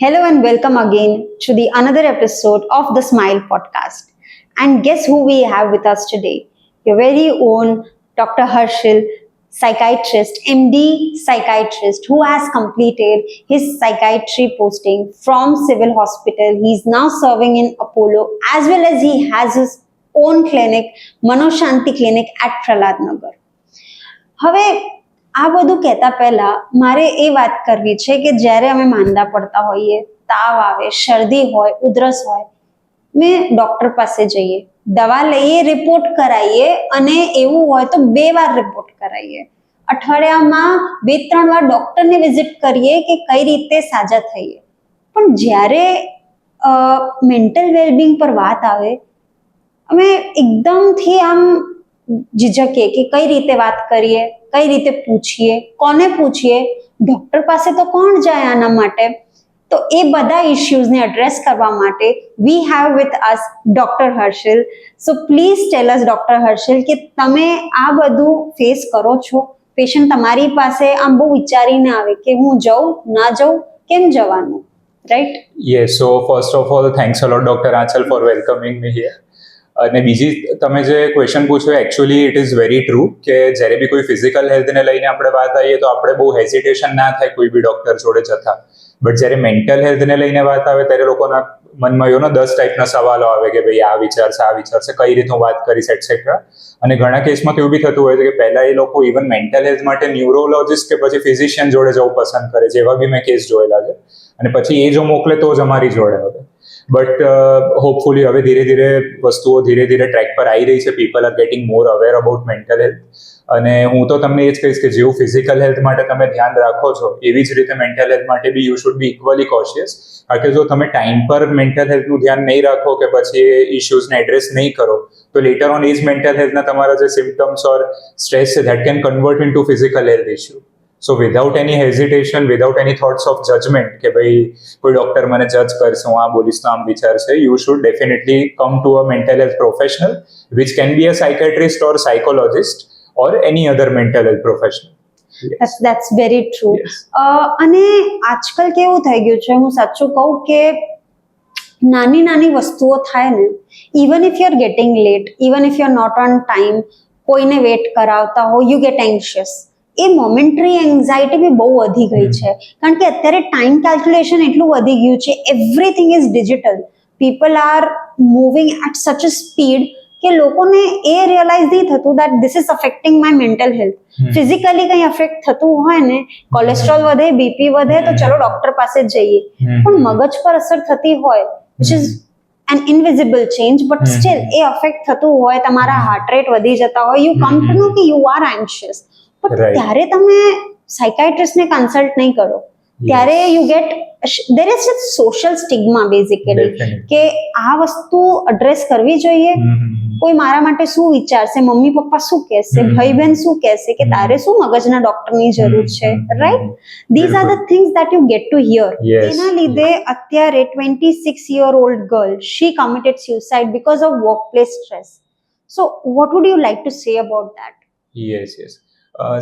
Hello and welcome again to the another episode of the Smile podcast. And guess who we have with us today? Your very own Dr. Harshil, psychiatrist, MD psychiatrist, who has completed his psychiatry posting from civil hospital. He's now serving in Apollo as well as he has his own clinic, Manoshanti Clinic at Praladnagar. હવે આ બધું કહેતા પહેલા મારે એ વાત કરવી છે કે જ્યારે અમે માંદા પડતા હોઈએ, તાવ આવે, શરદી હોય, ઉધરસ હોય, મેં ડોક્ટર પાસે જઈએ, દવા લઈએ, રિપોર્ટ કરાવીએ અને એવું હોય તો 2 વાર રિપોર્ટ કરાવીએ. અઠવાડિયામાં 2-3 વાર ડોક્ટરને વિઝિટ કરીએ કે કઈ રીતે સાજા થઈએ. પણ જ્યારે મેન્ટલ વેલબિંગ પર વાત આવે, અમે એકદમથી આમ ઝીઝકીએ કે કઈ રીતે વાત કરીએ, કઈ રીતે પૂછીએ, કોને પૂછીએ, ડોક્ટર પાસે તો કોણ જાય આના માટે. તો એ બધા ઇશ્યુઝને એડ્રેસ કરવા માટે we have with us doctor Harshil. So please tell us doctor Harshil કે તમે આ બધું ફેસ કરો છો. પેશન્ટ તમારી પાસે આમ બહુ વિચારીને આવે કે હું જાઉં, ના જાઉં, કેમ જવાનું, right? Yes, so first of all, thanks a lot, Dr. Achal, for welcoming me here. અને બીજી તમે જે ક્વેશ્ચન પૂછ્યો actually it is very true કે જ્યારે બી કોઈ ફિઝિકલ હેલ્થને લઈને આપણે વાત આવીએ તો આપણે બહુ હેઝિટેશન ના થાય કોઈ બી ડૉક્ટર જોડે જતા. બટ જ્યારે મેન્ટલ હેલ્થને લઈને વાત આવે ત્યારે લોકોના મનમાં 10 ટાઈપના સવાલો આવે કે ભાઈ આ વિચારશે કઈ રીતે હું વાત કરીશ એટસેટ્રા. અને ઘણા કેસમાં તો એવું બી થતું હોય છે કે પહેલાં એ લોકો ઇવન મેન્ટલ હેલ્થ માટે ન્યુરોલોજિસ્ટ કે પછી ફિઝિશિયન જોડે જવું પસંદ કરે છે. એવા બી મેં કેસ જોયેલા છે. અને પછી એ જો મોકલે તો જ અમારી જોડે આવે. બટ હોપફુલી હવે ધીરે ધીરે વસ્તુઓ ધીરે ધીરે ટ્રેક પર આવી રહી છે. People are getting more aware about mental health. અને હું તો તમને એ જ કહીશ કે જેવું ફિઝિકલ હેલ્થ માટે તમે ધ્યાન રાખો છો એવી જ રીતે મેન્ટલ હેલ્થ માટે બી you should be equally cautious. કારણ કે જો તમે ટાઈમ પર મેન્ટલ હેલ્થનું ધ્યાન નહીં રાખો કે પછી એ ઇશ્યુઝને એડ્રેસ નહીં કરો તો લેટર ઓન એ જ મેન્ટલ હેલ્થના તમારા જે સિમ્પટમ્સ ઓર સ્ટ્રેસ છે that can convert into physical health issue. So without any hesitation, without any thoughts of judgement કે ભાઈ કોઈ ડૉક્ટર મને જજ કરશે, હું આ બોલીશ તો આમ વિચારશે, you should definitely come to a mental health professional which can be a psychiatrist or psychologist or any other mental health professional. That's very true. અને આજકાલ કેવું થઈ ગયું છે, હું સાચું કહું કે નાની નાની વસ્તુઓ થાય ને, even if you are getting late, even if you are not on time, કોઈને વેટ કરાવતા હો, યુ ગેટ એન્શિયસ. એ મોમેન્ટરી એન્ઝાયટી બી બહુ વધી ગઈ છે. કારણ કે અત્યારે ટાઈમ કેલ્ક્યુલેશન એટલું વધી ગયું છે, everything is digital. People are moving at such a speed કે લોકોને એ રિયલાઇઝ નહીં થતું that this is affecting my mental health. Physically કંઈ અફેક્ટ થતું હોય ને, કોલેસ્ટ્રોલ વધે, બીપી વધે, તો ચલો ડોક્ટર પાસે જ જઈએ. પણ મગજ પર અસર થતી હોય which is an invisible change, but still A affect થતું હોય, તમારા હાર્ટ રેટ વધી જતા હોય, યુ કમ ટુ નો કે યુ આર એન્શિયસ. પણ ત્યારે તમે સાયકાઇટ્રિસ્ટને કન્સલ્ટ નહીં કરો ત્યારે you get there is a social stigma basically કે આ વસ્તુ એડ્રેસ કરવી જોઈએ. કોઈ મારા માટે શું વિચારશે, મમ્મી પપ્પા શું કહેશે, ભાઈ બહેન શું કહેશે કે તારે શું મગજના ડોક્ટરની જરૂર છે, right? These are the things that you get to hear. એના લીધે અત્યારે 26-year-old girl she committed suicide because of workplace stress. So what would you like to say about that? Yes.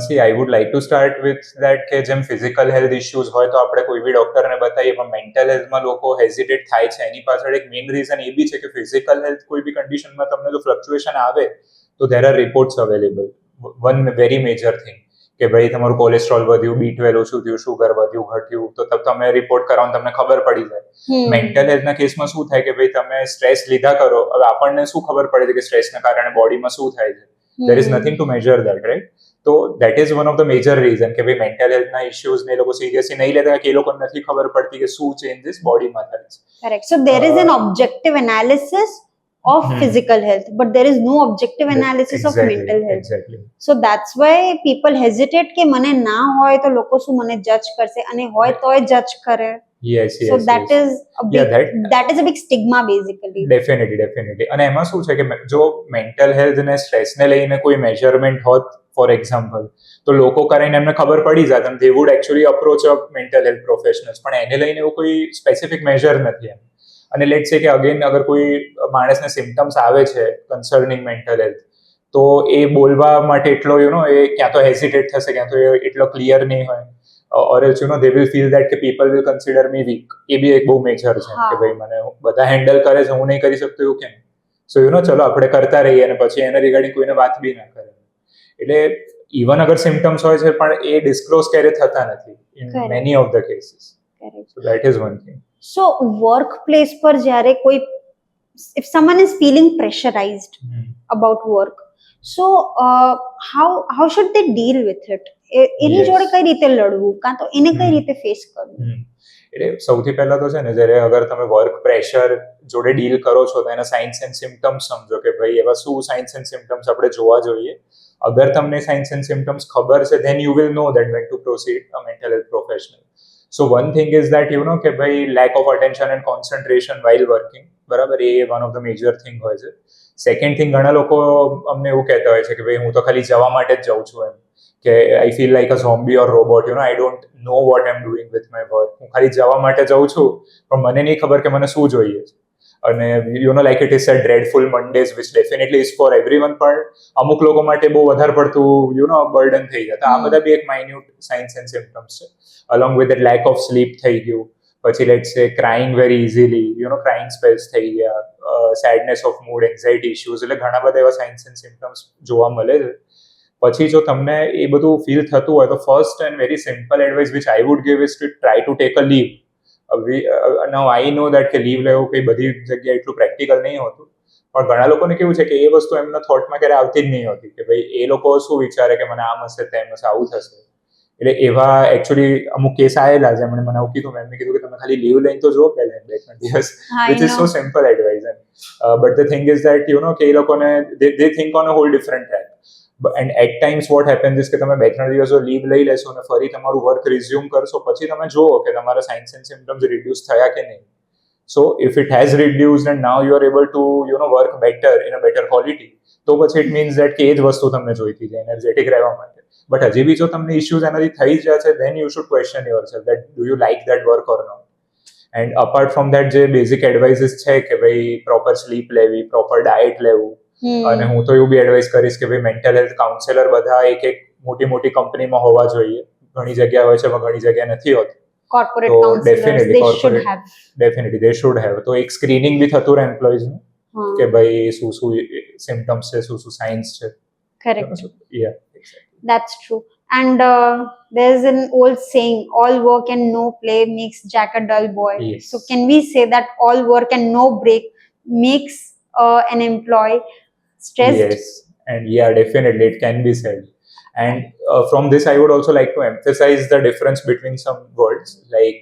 See, I would like to start with that કે જેમ physical health issues હોય તો આપણે કોઈ બી ડૉક્ટરને બતાવીએ, પણ મેન્ટલ હેલ્થમાં લોકો હેઝિટેટ થાય છે. એની પાછળ એક મેઇન રીઝન એ બી છે કે ફિઝિકલ હેલ્થ કોઈ બી કન્ડિશનમાં તમને જો ફ્લક્ચ્યુએશન આવે તો there are reports available. One very major thing કે ભાઈ તમારું કોલેસ્ટ્રોલ વધ્યું, B12 ઓછું થયું, શુગર વધ્યું, ઘટ્યું, તો તમે રિપોર્ટ કરાવો તમને ખબર પડી જાય. મેન્ટલ હેલ્થના કેસમાં શું થાય કે ભાઈ તમે સ્ટ્રેસ લીધા કરો, હવે આપણને શું ખબર પડે છે કે સ્ટ્રેસના કારણે બોડીમાં શું થાય છે? there is nothing to measure that, right? So that is one of the major reason કે ભાઈ મેન્ટલ હેલ્થના ઇશ્યુઝ ને લોકો સિરિયસલી નહીં લેતા કે એ લોકોને નથી ખબર પડતી કે શું ચેન્જીસ બોડીમાં થાય છે. Correct. So there is an objective analysis of physical health, but there is no objective analysis of mental health. Exactly. So that's why people hesitate કે મને ના હોય તો લોકો શું મને જજ કરશે, અને હોય તોય જજ કરે. Yes. So that is a big, that is a big stigma basically. Definitely. અને એમાં શું છે કે જો મેન્ટલ હેલ્થ ને સ્ટ્રેસ ને લઈને કોઈ મેજરમેન્ટ હોત ફોર એક્ઝામ્પલ તો લોકો કરીને એમને ખબર પડી જાત અને દે વુડ એકચ્યુઅલી અપ્રોચ અ મેન્ટલ હેલ્થ પ્રોફેશનલ્સ. પણ એને લઈને એવું કોઈ સ્પેસિફિક મેજર નથી એમ. અને લેટ્સ સે કે અગેન અગર કોઈ માણસને સિમ્પટમ્સ આવે છે કન્સર્નિંગ મેન્ટલ હેલ્થ તો એ બોલવા માટે એટલો એ ક્યાં તો હેઝિટેટ થશે, ક્યાં તો એટલો ક્લિયર નહીં હોય. or else they will feel that કે people will consider me weak. એ બી એક બહુ મેજર છે કે ભાઈ મને બધા હેન્ડલ કરે છે, હું નહીં કરી શકતો એવું કેમ. સો ચલો આપણે કરતા રહીએ અને પછી એના રિગાર્ડિંગ કોઈને વાત બી ના કરે. એટલે ઇવન અગર સિમ્ટમ્સ હોય છે પણ એ ડિસ્ક્લોઝ ક્યારે થતા નથી in many of the cases. So that is one thing. So work place પર જ્યારે કોઈ if someone is feeling pressurized about work, so how should they deal with it? એની જોડે કઈ રીતે લડવું કાં તો એને કઈ રીતે ફેસ કરવું? એટલે સૌથી પહેલા તો છે ને, જ્યારે અગર તમે વર્ક પ્રેશર જોડે ડીલ કરો છો તો એના સાઇન્સ એન્ડ સિમ્ટમ્સ સમજો કે ભાઈ એવા શું સાઇન્સ એન્ડ સિમ્ટમ્સ આપણે જોવા જોઈએ. અગર તમને સાઇન્સ એન્ડ સિમ્ટમ્સ ખબર છે then you will know that when to proceed a mental health professional. So one thing is that કે ભાઈ lack of attention and concentration while working, બરાબર, એ one of the major thing હોય છે. Second thing, ઘણા લોકો અમને એવું કહેતા હોય છે કે ભાઈ હું તો ખાલી જવા માટે જ જાઉં છું, એમ કે I feel like a zombie or robot, I don't know what I am doing with my work. હું ખાલી જવા માટે જાઉં છું પણ મને નહીં ખબર કે મને શું જોઈએ છે. અને like it is a dreadful Mondays which definitely is for everyone, પણ અમુક લોકો માટે બહુ વધારે પડતું બર્ડન થઈ જતા. આ બધા બી એક માઇન્યુટ સાઇન્સ એન્ડ સિમ્ટમ્સ છે. Along with that lack of sleep થઈ ગયું, પછી લેટ્સ સે ક્રાઇંગ વેરી ઇઝીલી, ક્રાઇંગ સ્પેલ્સ થઈ ગયા, sadness of mood, anxiety issues, એટલે ઘણા બધા એવા સાઇન્સ એન્ડ સિમ્ટમ્સ જોવા મળે છે. પછી જો તમને એ બધું ફીલ થતું હોય તો first and very simple advice which I would give is to try to take a leave. Now I know that કે લીવ લેવું કંઈ બધી જગ્યાએ એટલું પ્રેક્ટિકલ નહીં હોતું, પણ ઘણા લોકોને કેવું છે કે એ વસ્તુ એમના થોટમાં ક્યારે આવતી જ નહીં હોતી કે ભાઈ એ લોકો શું વિચારે કે મને આમ હશે તેમ હશે આવું થશે. એટલે એવા એકચ્યુઅલી અમુક કેસ આવેલા છે, એમણે મને આવું કીધું, મેં કીધું કે તમે ખાલી લીવ લઈને તો જો પહેલા 2-3 દિવસ, which is so simple advice. But the thing is that કે એ લોકોને they think on a whole different track. And at times what happens is કે તમે 2-3 દિવસ લીવ લઈ લેશો અને ફરી તમારું વર્ક રિઝ્યુમ કરશો, પછી તમે જુઓ કે તમારા સાઇન્સ એન્ડ સિમ્ટમ્સ રિડ્યુસ થયા કે નહીં. So if it has reduced and now you are able to work better in a better quality, તો પછી ઇટ મીન્સ દેટ કે એ જ વસ્તુ તમને જોઈતી છે એનર્જેટિક રહેવા માટે. બટ હજી બી જો તમને ઇશ્યુઝ એનાથી થઈ જ રહ્યા છે, then you should question yourself that do you like that work or not. And apart from that, જે બેઝિક એડવાઇસીસ છે કે ભાઈ પ્રોપર સ્લીપ લેવી, પ્રોપર ડાયટ લેવું, અને હું તો એવું બી એડવાઇસ કરીશ કે ભાઈ મેન્ટલ હેલ્થ કાઉન્સેલર બધા એક મોટી મોટી કંપનીમાં હોવા જોઈએ. ઘણી જગ્યા હોય છે પણ ઘણી જગ્યા નથી હોતી. Corporate counselors, they should have. Definitely they should have. તો એક સ્ક્રીનિંગ બી થતું રહે એમ્પ્લોઈઝનું કે ભાઈ શું શું સિમ્ટમ્સ છે, શું શું સાઇન્સ છે. Correct. Yeah, exactly. That's true. And there's an old saying, all work and no play makes Jack a dull boy. Yes. So can we say that all work and no break makes an employee stressed? Yes, and yeah, definitely it can be said. And from this I would also like to emphasize the difference between some words, like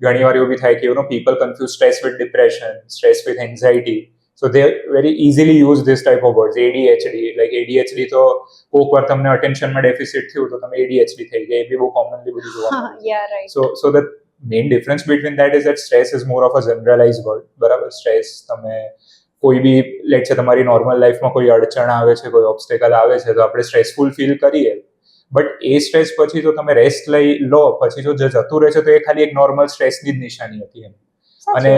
ઘણી વાર એવું બી થાય કે people confuse stress with depression, stress with anxiety. So they very easily use this type of words. ADHD, like ADHD તો કોક વાર તમને અટેન્શનમાં deficit થયું તો તમે ADHD થઈ ગયા, એ બી બહુ કોમનલી બધું જોવા મળે. Yeah, right. So the main difference between that is that stress is more of a generalized word, બરાબર. સ્ટ્રેસ તમે કોઈ બી લેટ છે તમારી નોર્મલ લાઈફમાં કોઈ અડચણ આવે છે, કોઈ ઓબ્સ્ટેકલ આવે છે તો આપણે સ્ટ્રેસફુલ ફીલ કરીએ, બટ એ સ્ટ્રેસ પછી જો તમે રેસ્ટ લઈ લો પછી જો જતું રહે છે તો એ ખાલી એક નોર્મલ સ્ટ્રેસની જ નિશાની હતી એમ. અને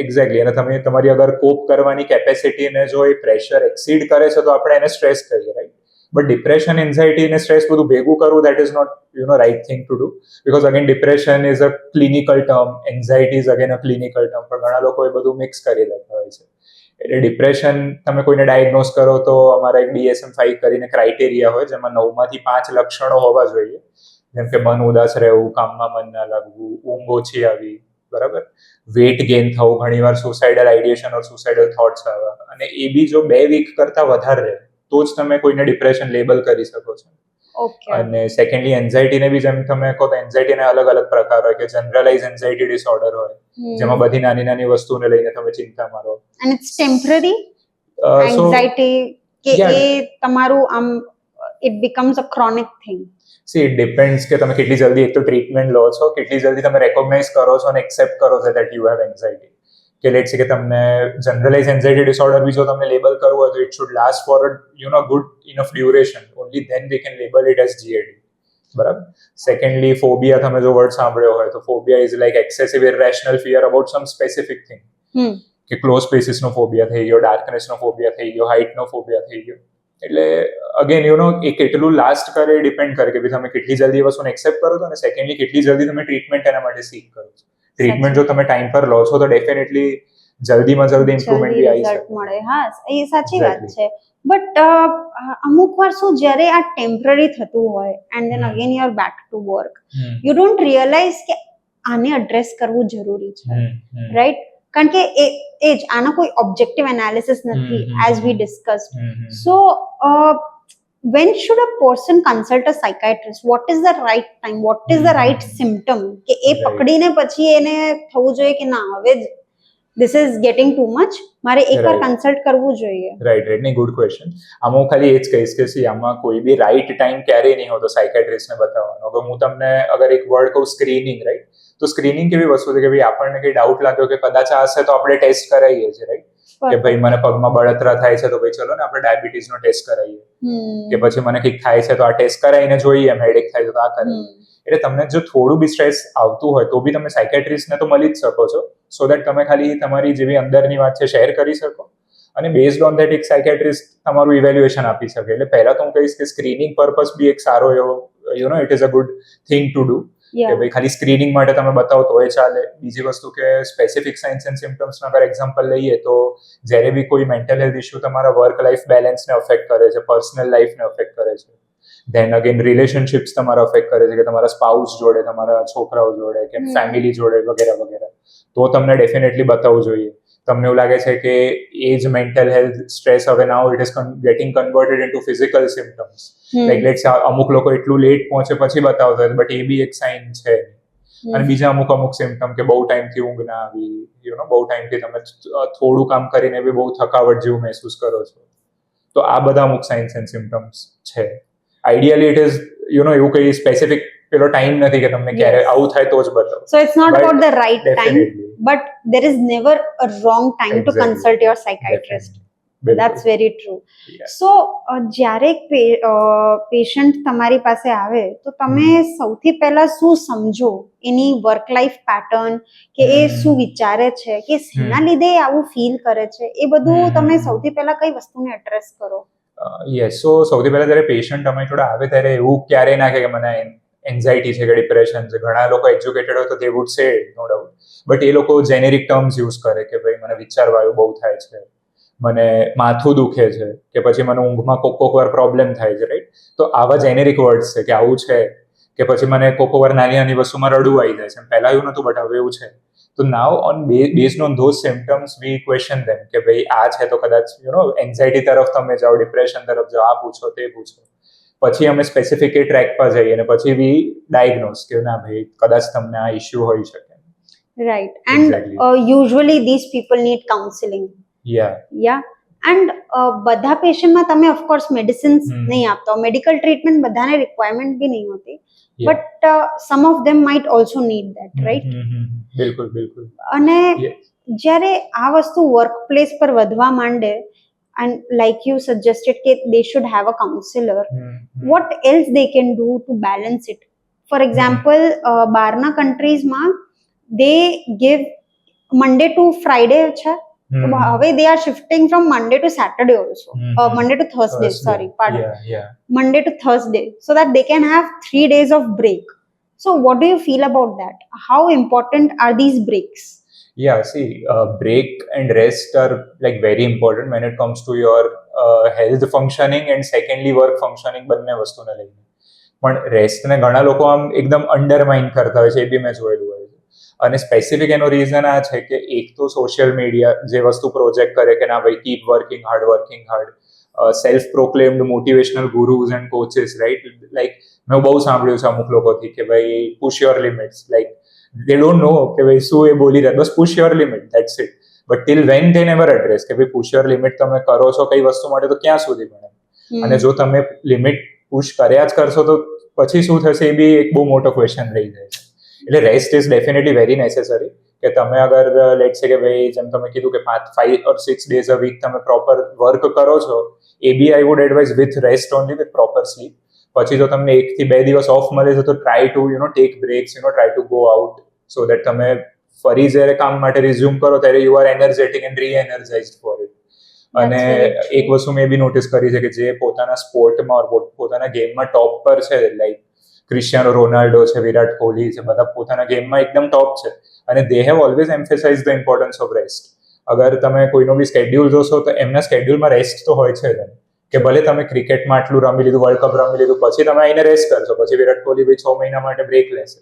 એક્ઝેક્ટલી, અને તમે તમારી અગર કોપ કરવાની કેપેસિટીને જો એ પ્રેશર એક્સીડ કરે છે તો આપણે એને સ્ટ્રેસ કહીએ, રાઈટ. બટ ડિપ્રેશન, એન્ઝાઇટી અને સ્ટ્રેસ બધું ભેગું કરવું, that is not right thing to do, because again depression is a clinical term, anxiety is again a clinical term, પણ ઘણા લોકો એ બધું મિક્સ કરી દેતા હોય છે. એટલે ડિપ્રેશન તમે કોઈને ડાયગ્નોઝ કરો તો અમારા એક DSM-5 કરીને ક્રાઇટેરિયા હોય જેમાં 9માંથી 5 લક્ષણો હોવા જોઈએ, જેમ કે મન ઉદાસ રહેવું, કામમાં મન ના લાગવું, ઊંઘ ઓછી આવી, બરાબર, વેટ ગેઇન થવું, ઘણીવાર સુસાઇડલ આઈડિયેશન ઓર સુસાઇડલ થોટ્સ આવ્યા, અને એ બી જો 2 વીક કરતા વધારે રહે તો જ તમે કોઈને ડિપ્રેશન લેબલ કરી શકો છો. અને સેકન્ડલી એન્ઝાઇટીને બી જેમ તમે કહો તો એન્ઝાઇટીના અલગ અલગ પ્રકાર હોય, કે જનરલાઇઝ એન્ઝાઇટી ડિસઓર્ડર હોય જેમાં બધી નાની નાની વસ્તુને લઈને તમે ચિંતામાં રહો. And it's temporary anxiety કે એ તમારું આમ it becomes a chronic thing. See, it depends કે તમે કેટલી જલ્દી એક તો ટ્રીટમેન્ટ લો છો, કેટલી જલ્દી તમે રેકોગ્નાઇઝ કરો છો અને એક્સેપ્ટ કરો છો that you have anxiety. કે લેટ્સ સે કે તમને જનરલાઇઝ એન્ઝાઇટી ડિસઓર્ડર બી જો તમને લેબલ કરવું હોય તો it should last for good enough duration, only then we can label it as GAD, બરાબર. સેકન્ડલી ફોબિયા, તમે જો વર્ડ સાંભળ્યો હોય તો phobia is like excessive irrational fear about some specific thing, કે ક્લોઝ સ્પેસીસનો ફોબિયા થઈ ગયો, ડાર્કનેસનો ફોબિયા થઈ ગયો, હાઇટનો ફોબિયા થઈ ગયો. એટલે અગેન એ કેટલું લાસ્ટ કરે ડિપેન્ડ કરે કે ભાઈ તમે કેટલી જલ્દી એ વસ્તુને એક્સેપ્ટ કરો છો અને સેકન્ડલી કેટલી જલ્દી તમે ટ્રીટમેન્ટ એના માટે સીક કરો છો. ટ્રીટમેન્ટ જો તમે ટાઈમ પર લો છો તો ડેફિનેટલી જલ્દીમાં જલ્દી ઇમ્પ્રુવમેન્ટ બી આવી રિઝલ્ટ શકે. મળે. હા, એ સાચી વાત Exactly. છે. બટ અમુક વાર શું, જ્યારે આ ટેમ્પરરી થતું હોય and then again you are back to work, you don't realize કે આને એડ્રેસ કરવું જરૂરી છે, રાઈટ? કારણ કે એ જ આનો કોઈ ઓબ્જેક્ટિવ એનાલિસિસ નથી, as V discussed. So when should a person consult a psychiatrist? What is the right time? What is the right symptom? કે એ Right. પકડીને પછી એને થવું જોઈએ કે ના, હવે this is getting too much, મારે એકવાર Right. કન્સલ્ટ કરવું જોઈએ. રાઈટ રાઈટ નહીં, ગુડ ક્વેશ્ચન. આમાં હું ખાલી એ જ કહીશ કે સી આમાં કોઈ બી રાઈટ ટાઈમ ક્યારેય નહીં હોતો સાયકેટ્રિસ્ટને બતાવવાનો. હવે હું તમને અગર એક વર્ડ કહું, સ્ક્રીનિંગ, રાઈટ? તો સ્ક્રીનિંગ કેવી વસ્તુ છે કે ભાઈ આપણને કંઈ ડાઉટ લાગ્યો કે કદાચ આ હશે તો આપણે ટેસ્ટ કરાવીએ છીએ, રાઈટ? કે ભાઈ મને પગમાં બળતરા થાય છે તો ભાઈ ચલો ને આપણે ડાયાબિટીસનો ટેસ્ટ કરાવીએ, કે પછી મને કંઈક થાય છે તો આ ટેસ્ટ કરાવીને જોઈએ, એમ હેડેક થાય તો આ કરાવીએ. એટલે તમને જો થોડું બી સ્ટ્રેસ આવતું હોય તો બી તમે સાયકેટ્રિસ્ટને તો મળી જ શકો છો, સો દેટ તમે ખાલી તમારી જેવી અંદરની વાત છે શેર કરી શકો અને બેઝડ ઓન દેટ એક સાયકેટ્રિસ્ટ તમારું ઇવેલ્યુએશન આપી શકે. એટલે પહેલા તો હું કહીશ કે સ્ક્રીનિંગ પર્પસ બી એક સારો એવો it is a good thing to do, કે ભાઈ ખાલી સ્ક્રીનિંગ માટે તમે બતાવો તો એ ચાલે. બીજી વસ્તુ કે સ્પેસિફિક સાઇન્સ એન્ડ સિમ્ટમ્સનો અગર એક્ઝામ્પલ લઈએ તો જ્યારે બી કોઈ મેન્ટલ હેલ્થ ઇસ્યુ તમારા વર્ક લાઈફ બેલેન્સને અફેક્ટ કરે છે, પર્સનલ લાઈફને અફેક્ટ કરે છે, ધેન અગેન રિલેશનશિપ્સ તમારા અફેક્ટ કરે છે, કે તમારા સ્પાઉસ જોડે, તમારા છોકરાઓ જોડે, કે ફેમિલી જોડે વગેરે વગેરે, તો તમને ડેફિનેટલી બતાવવું જોઈએ. તમને એવું લાગે છે કે એ જ મેન્ટલ હેલ્થ સ્ટ્રેસ હવે now it is getting converted into physical symptoms, like let's અમુક લોકો એટલું લેટ પહોંચે પછી બતાવતા હોય બટ એ બી એક સાઇન છે. અને બીજા અમુક સિમ્ટમ કે બહુ ટાઈમથી ઊંઘ ના આવી, બહુ ટાઈમથી તમે થોડું કામ કરીને બી બહુ થકાવટ જેવું મહેસૂસ કરો છો, તો આ બધા અમુક સાઇન્સ એન્ડ સિમ્ટમ્સ છે. આઈડિયલી ઇટ ઇઝ એવું કઈ સ્પેસિફિક પેલો ટાઈમ નથી કે તમને ક્યારે આવું થાય તો જ બતાવો. So it's not about the right time, Definitely. but there is never a wrong time to Exactly. consult your psychiatrist. બિલકુલ. That's very true. Yeah. So જ્યારે પેશન્ટ તમારી પાસે આવે તો તમે સૌથી પહેલા શું સમજો એની વર્ક લાઈફ પેટર્ન, કે એ શું વિચારે છે, કે શેના લીધે આવું ફીલ કરે છે, એ બધું તમે સૌથી પહેલા કઈ વસ્તુને એડ્રેસ કરો? યસ, સો સૌથી પહેલા જ્યારે પેશન્ટ અમારી જોડે આવે ત્યારે એવું ક્યારેય ના કહે કે મને એન્ઝાઇટી છે કે ડિપ્રેશન છે. ઘણા લોકો એજ્યુકેટેડ હોય તો દે would say, no doubt, but એ લોકો જેનેરિક ટર્મ્સ યુઝ કરે કે ભાઈ મને વિચારવા એવું બહુ થાય છે, મને માથું દુખે છે, કે પછી મને ઊંઘમાં કોક વાર પ્રોબ્લેમ થાય છે, રાઈટ? તો આવા જેનેરિક વર્ડ્સ છે કે આવું છે, કે પછી મને કોક વાર નાની નાની વસ્તુમાં રડવું આવી જાય છે. પહેલા એવું નહોતું બટ હવે એવું છે. તો now on based on those symptoms we question them કે ભાઈ આ છે તો કદાચ એન્ઝાઇટી તરફ તમે જાઓ, ડિપ્રેશન તરફ જાઓ, આ પૂછો તે પૂછો. પછી અમે સ્પેસિફિક એ ટ્રેક પર જઈએ અને પછી વી ડાયગ્નોઝ કે ના ભાઈ કદાચ તમને આ ઇશ્યુ હોઈ શકે. Right. And usually these people need counseling. Yeah. And બધા પેશન્ટમાં તમે ઓફકોર્સ મેડિસિન્સ નહીં આપતા, મેડિકલ ટ્રીટમેન્ટ બધાને રિક્વાયરમેન્ટ બી નહીં હોતી, but some of them might also need that, right? બિલકુલ બિલકુલ. અને જ્યારે આ વસ્તુ વર્ક પ્લેસ પર વધવા માંડે, and like you suggested કે they should have a counselor, what else they can do to balance it? For example, બહારના કન્ટ્રીઝમાં they give Monday to Friday છે, હવે they are shifting from Monday to Saturday also, Monday to Thursday, Monday to Thursday, so that they can have 3 days of break. So what do you feel about that? How important are these breaks? Yeah, see, break and rest are like very important when it comes to your health functioning and secondly work functioning, બંને વસ્તુને લઈને. પણ રેસ્ટને ઘણા લોકો આમ એકદમ અંડરમાઇન કરતા હોય છે, એ બી મેં જોયેલું હોય છે. અને સ્પેસિફિક એનો રીઝન આ છે કે એક તો સોશિયલ મીડિયા જે વસ્તુ પ્રોજેક્ટ કરે કે ના ભાઈ keep working hard, self proclaimed motivational gurus and coaches, right? Like મેં બહુ સાંભળ્યું છે અમુક લોકોથી કે ભાઈ push your limits, like they don't know કે ભાઈ શું એ બોલી રહ્યા, બસ push your limit, that's it. But till when they never address કે ભાઈ પુશ યોર લિમિટ તમે કરો છો કઈ વસ્તુ માટે તો ક્યાં સુધી બને, અને જો તમે લિમિટ પુશ કર્યા જ કરશો તો પછી શું થશે એ બી એક બહુ મોટો ક્વેશ્ચન રહી જાય છે. એટલે rest is definitely very necessary, કે તમે અગર લેટ્સ સે કે ભાઈ જેમ તમે કીધું કે 5 or 6 days a week તમે પ્રોપર વર્ક કરો છો, એ બી I would advise with rest only, with proper sleep. પછી જો તમને 1 થી 2 દિવસ ઓફ મળે છે તો try to take breaks, try to go out, so that તમે ફરી જ્યારે કામ માટે રિઝ્યુમ કરો ત્યારે you are energetic and re-energised for it. અને That's very true. એક વસ્તુ મેં બી નોટિસ કરી છે કે જે પોતાના સ્પોર્ટમાં પોતાના ગેમમાં ટોપ પર છે, લાઈક ક્રિસ્ટિયાનો રોનાલ્ડો છે, વિરાટ કોહલી છે, બધા પોતાના ગેમમાં એકદમ ટોપ છે અને they have always emphasise the importance of rest. અગર તમે કોઈનો બી સ્કેડ્યુલ જોશો તો એમના સ્કેડ્યુલમાં રેસ્ટ તો હોય છે જ, કે ભલે તમે ક્રિકેટમાં આટલું રમી લીધું, વર્લ્ડ કપ રમી લીધું, પછી તમે આવીને રેસ્ટ કરશો, પછી વિરાટ કોહલી બી 6 મહિના માટે બ્રેક લેશે.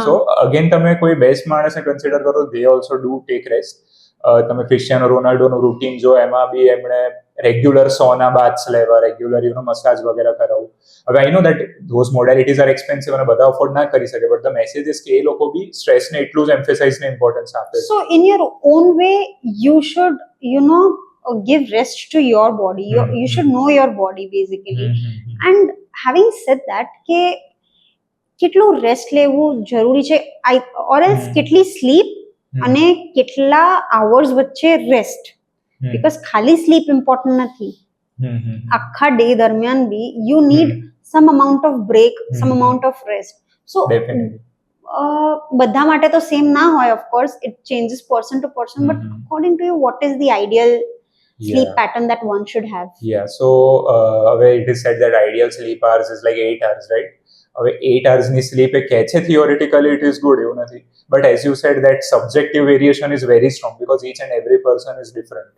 સો અગેન તમે કોઈ બેસ્ટ માણસને કન્સિડર કરો, they also do tech rest. તમે ક્રિસ્ટિયાનો રોનાલ્ડોનું રૂટીન જો, એમાં બી એમણે રેગ્યુલર સોના બાથ્સ લેવા, રેગ્યુલર મસાજ વગેરે કરાવવું. હવે I know that those modalities are expensive અને બધા અફોર્ડ ના કરી શકે, બટ ધ મેસેજ ઇઝ કે એ લોકો બી સ્ટ્રેસને એટલું જ એમ્ફેસાઇઝને ઇમ્પોર્ટન્સ આપે છે. So in your own way, you should, give rest to your body. You should know your body basically. And having said that, કે કેટલું રેસ્ટ લેવું જરૂરી છે, ઓર એલ્સ કેટલી સ્લીપ અને કેટલા અવર્સ વચ્ચે રેસ્ટ, બીકોઝ ખાલી સ્લીપ ઇમ્પોર્ટન્ટ નથી. આખા ડે દરમિયાન બી you need some amount of break, some amount of rest. So બધા માટે તો સેમ ના હોય, of course it changes person to person, but according to you what is the ideal sleep pattern that one should have? Yeah, so it is said that ideal sleep hours is like 8 hours, right? હવે 8 hours slip એ કહે છે theoretically it is good, એવું નથી, but as you sad that subjective variation is very strong because each and every person is different.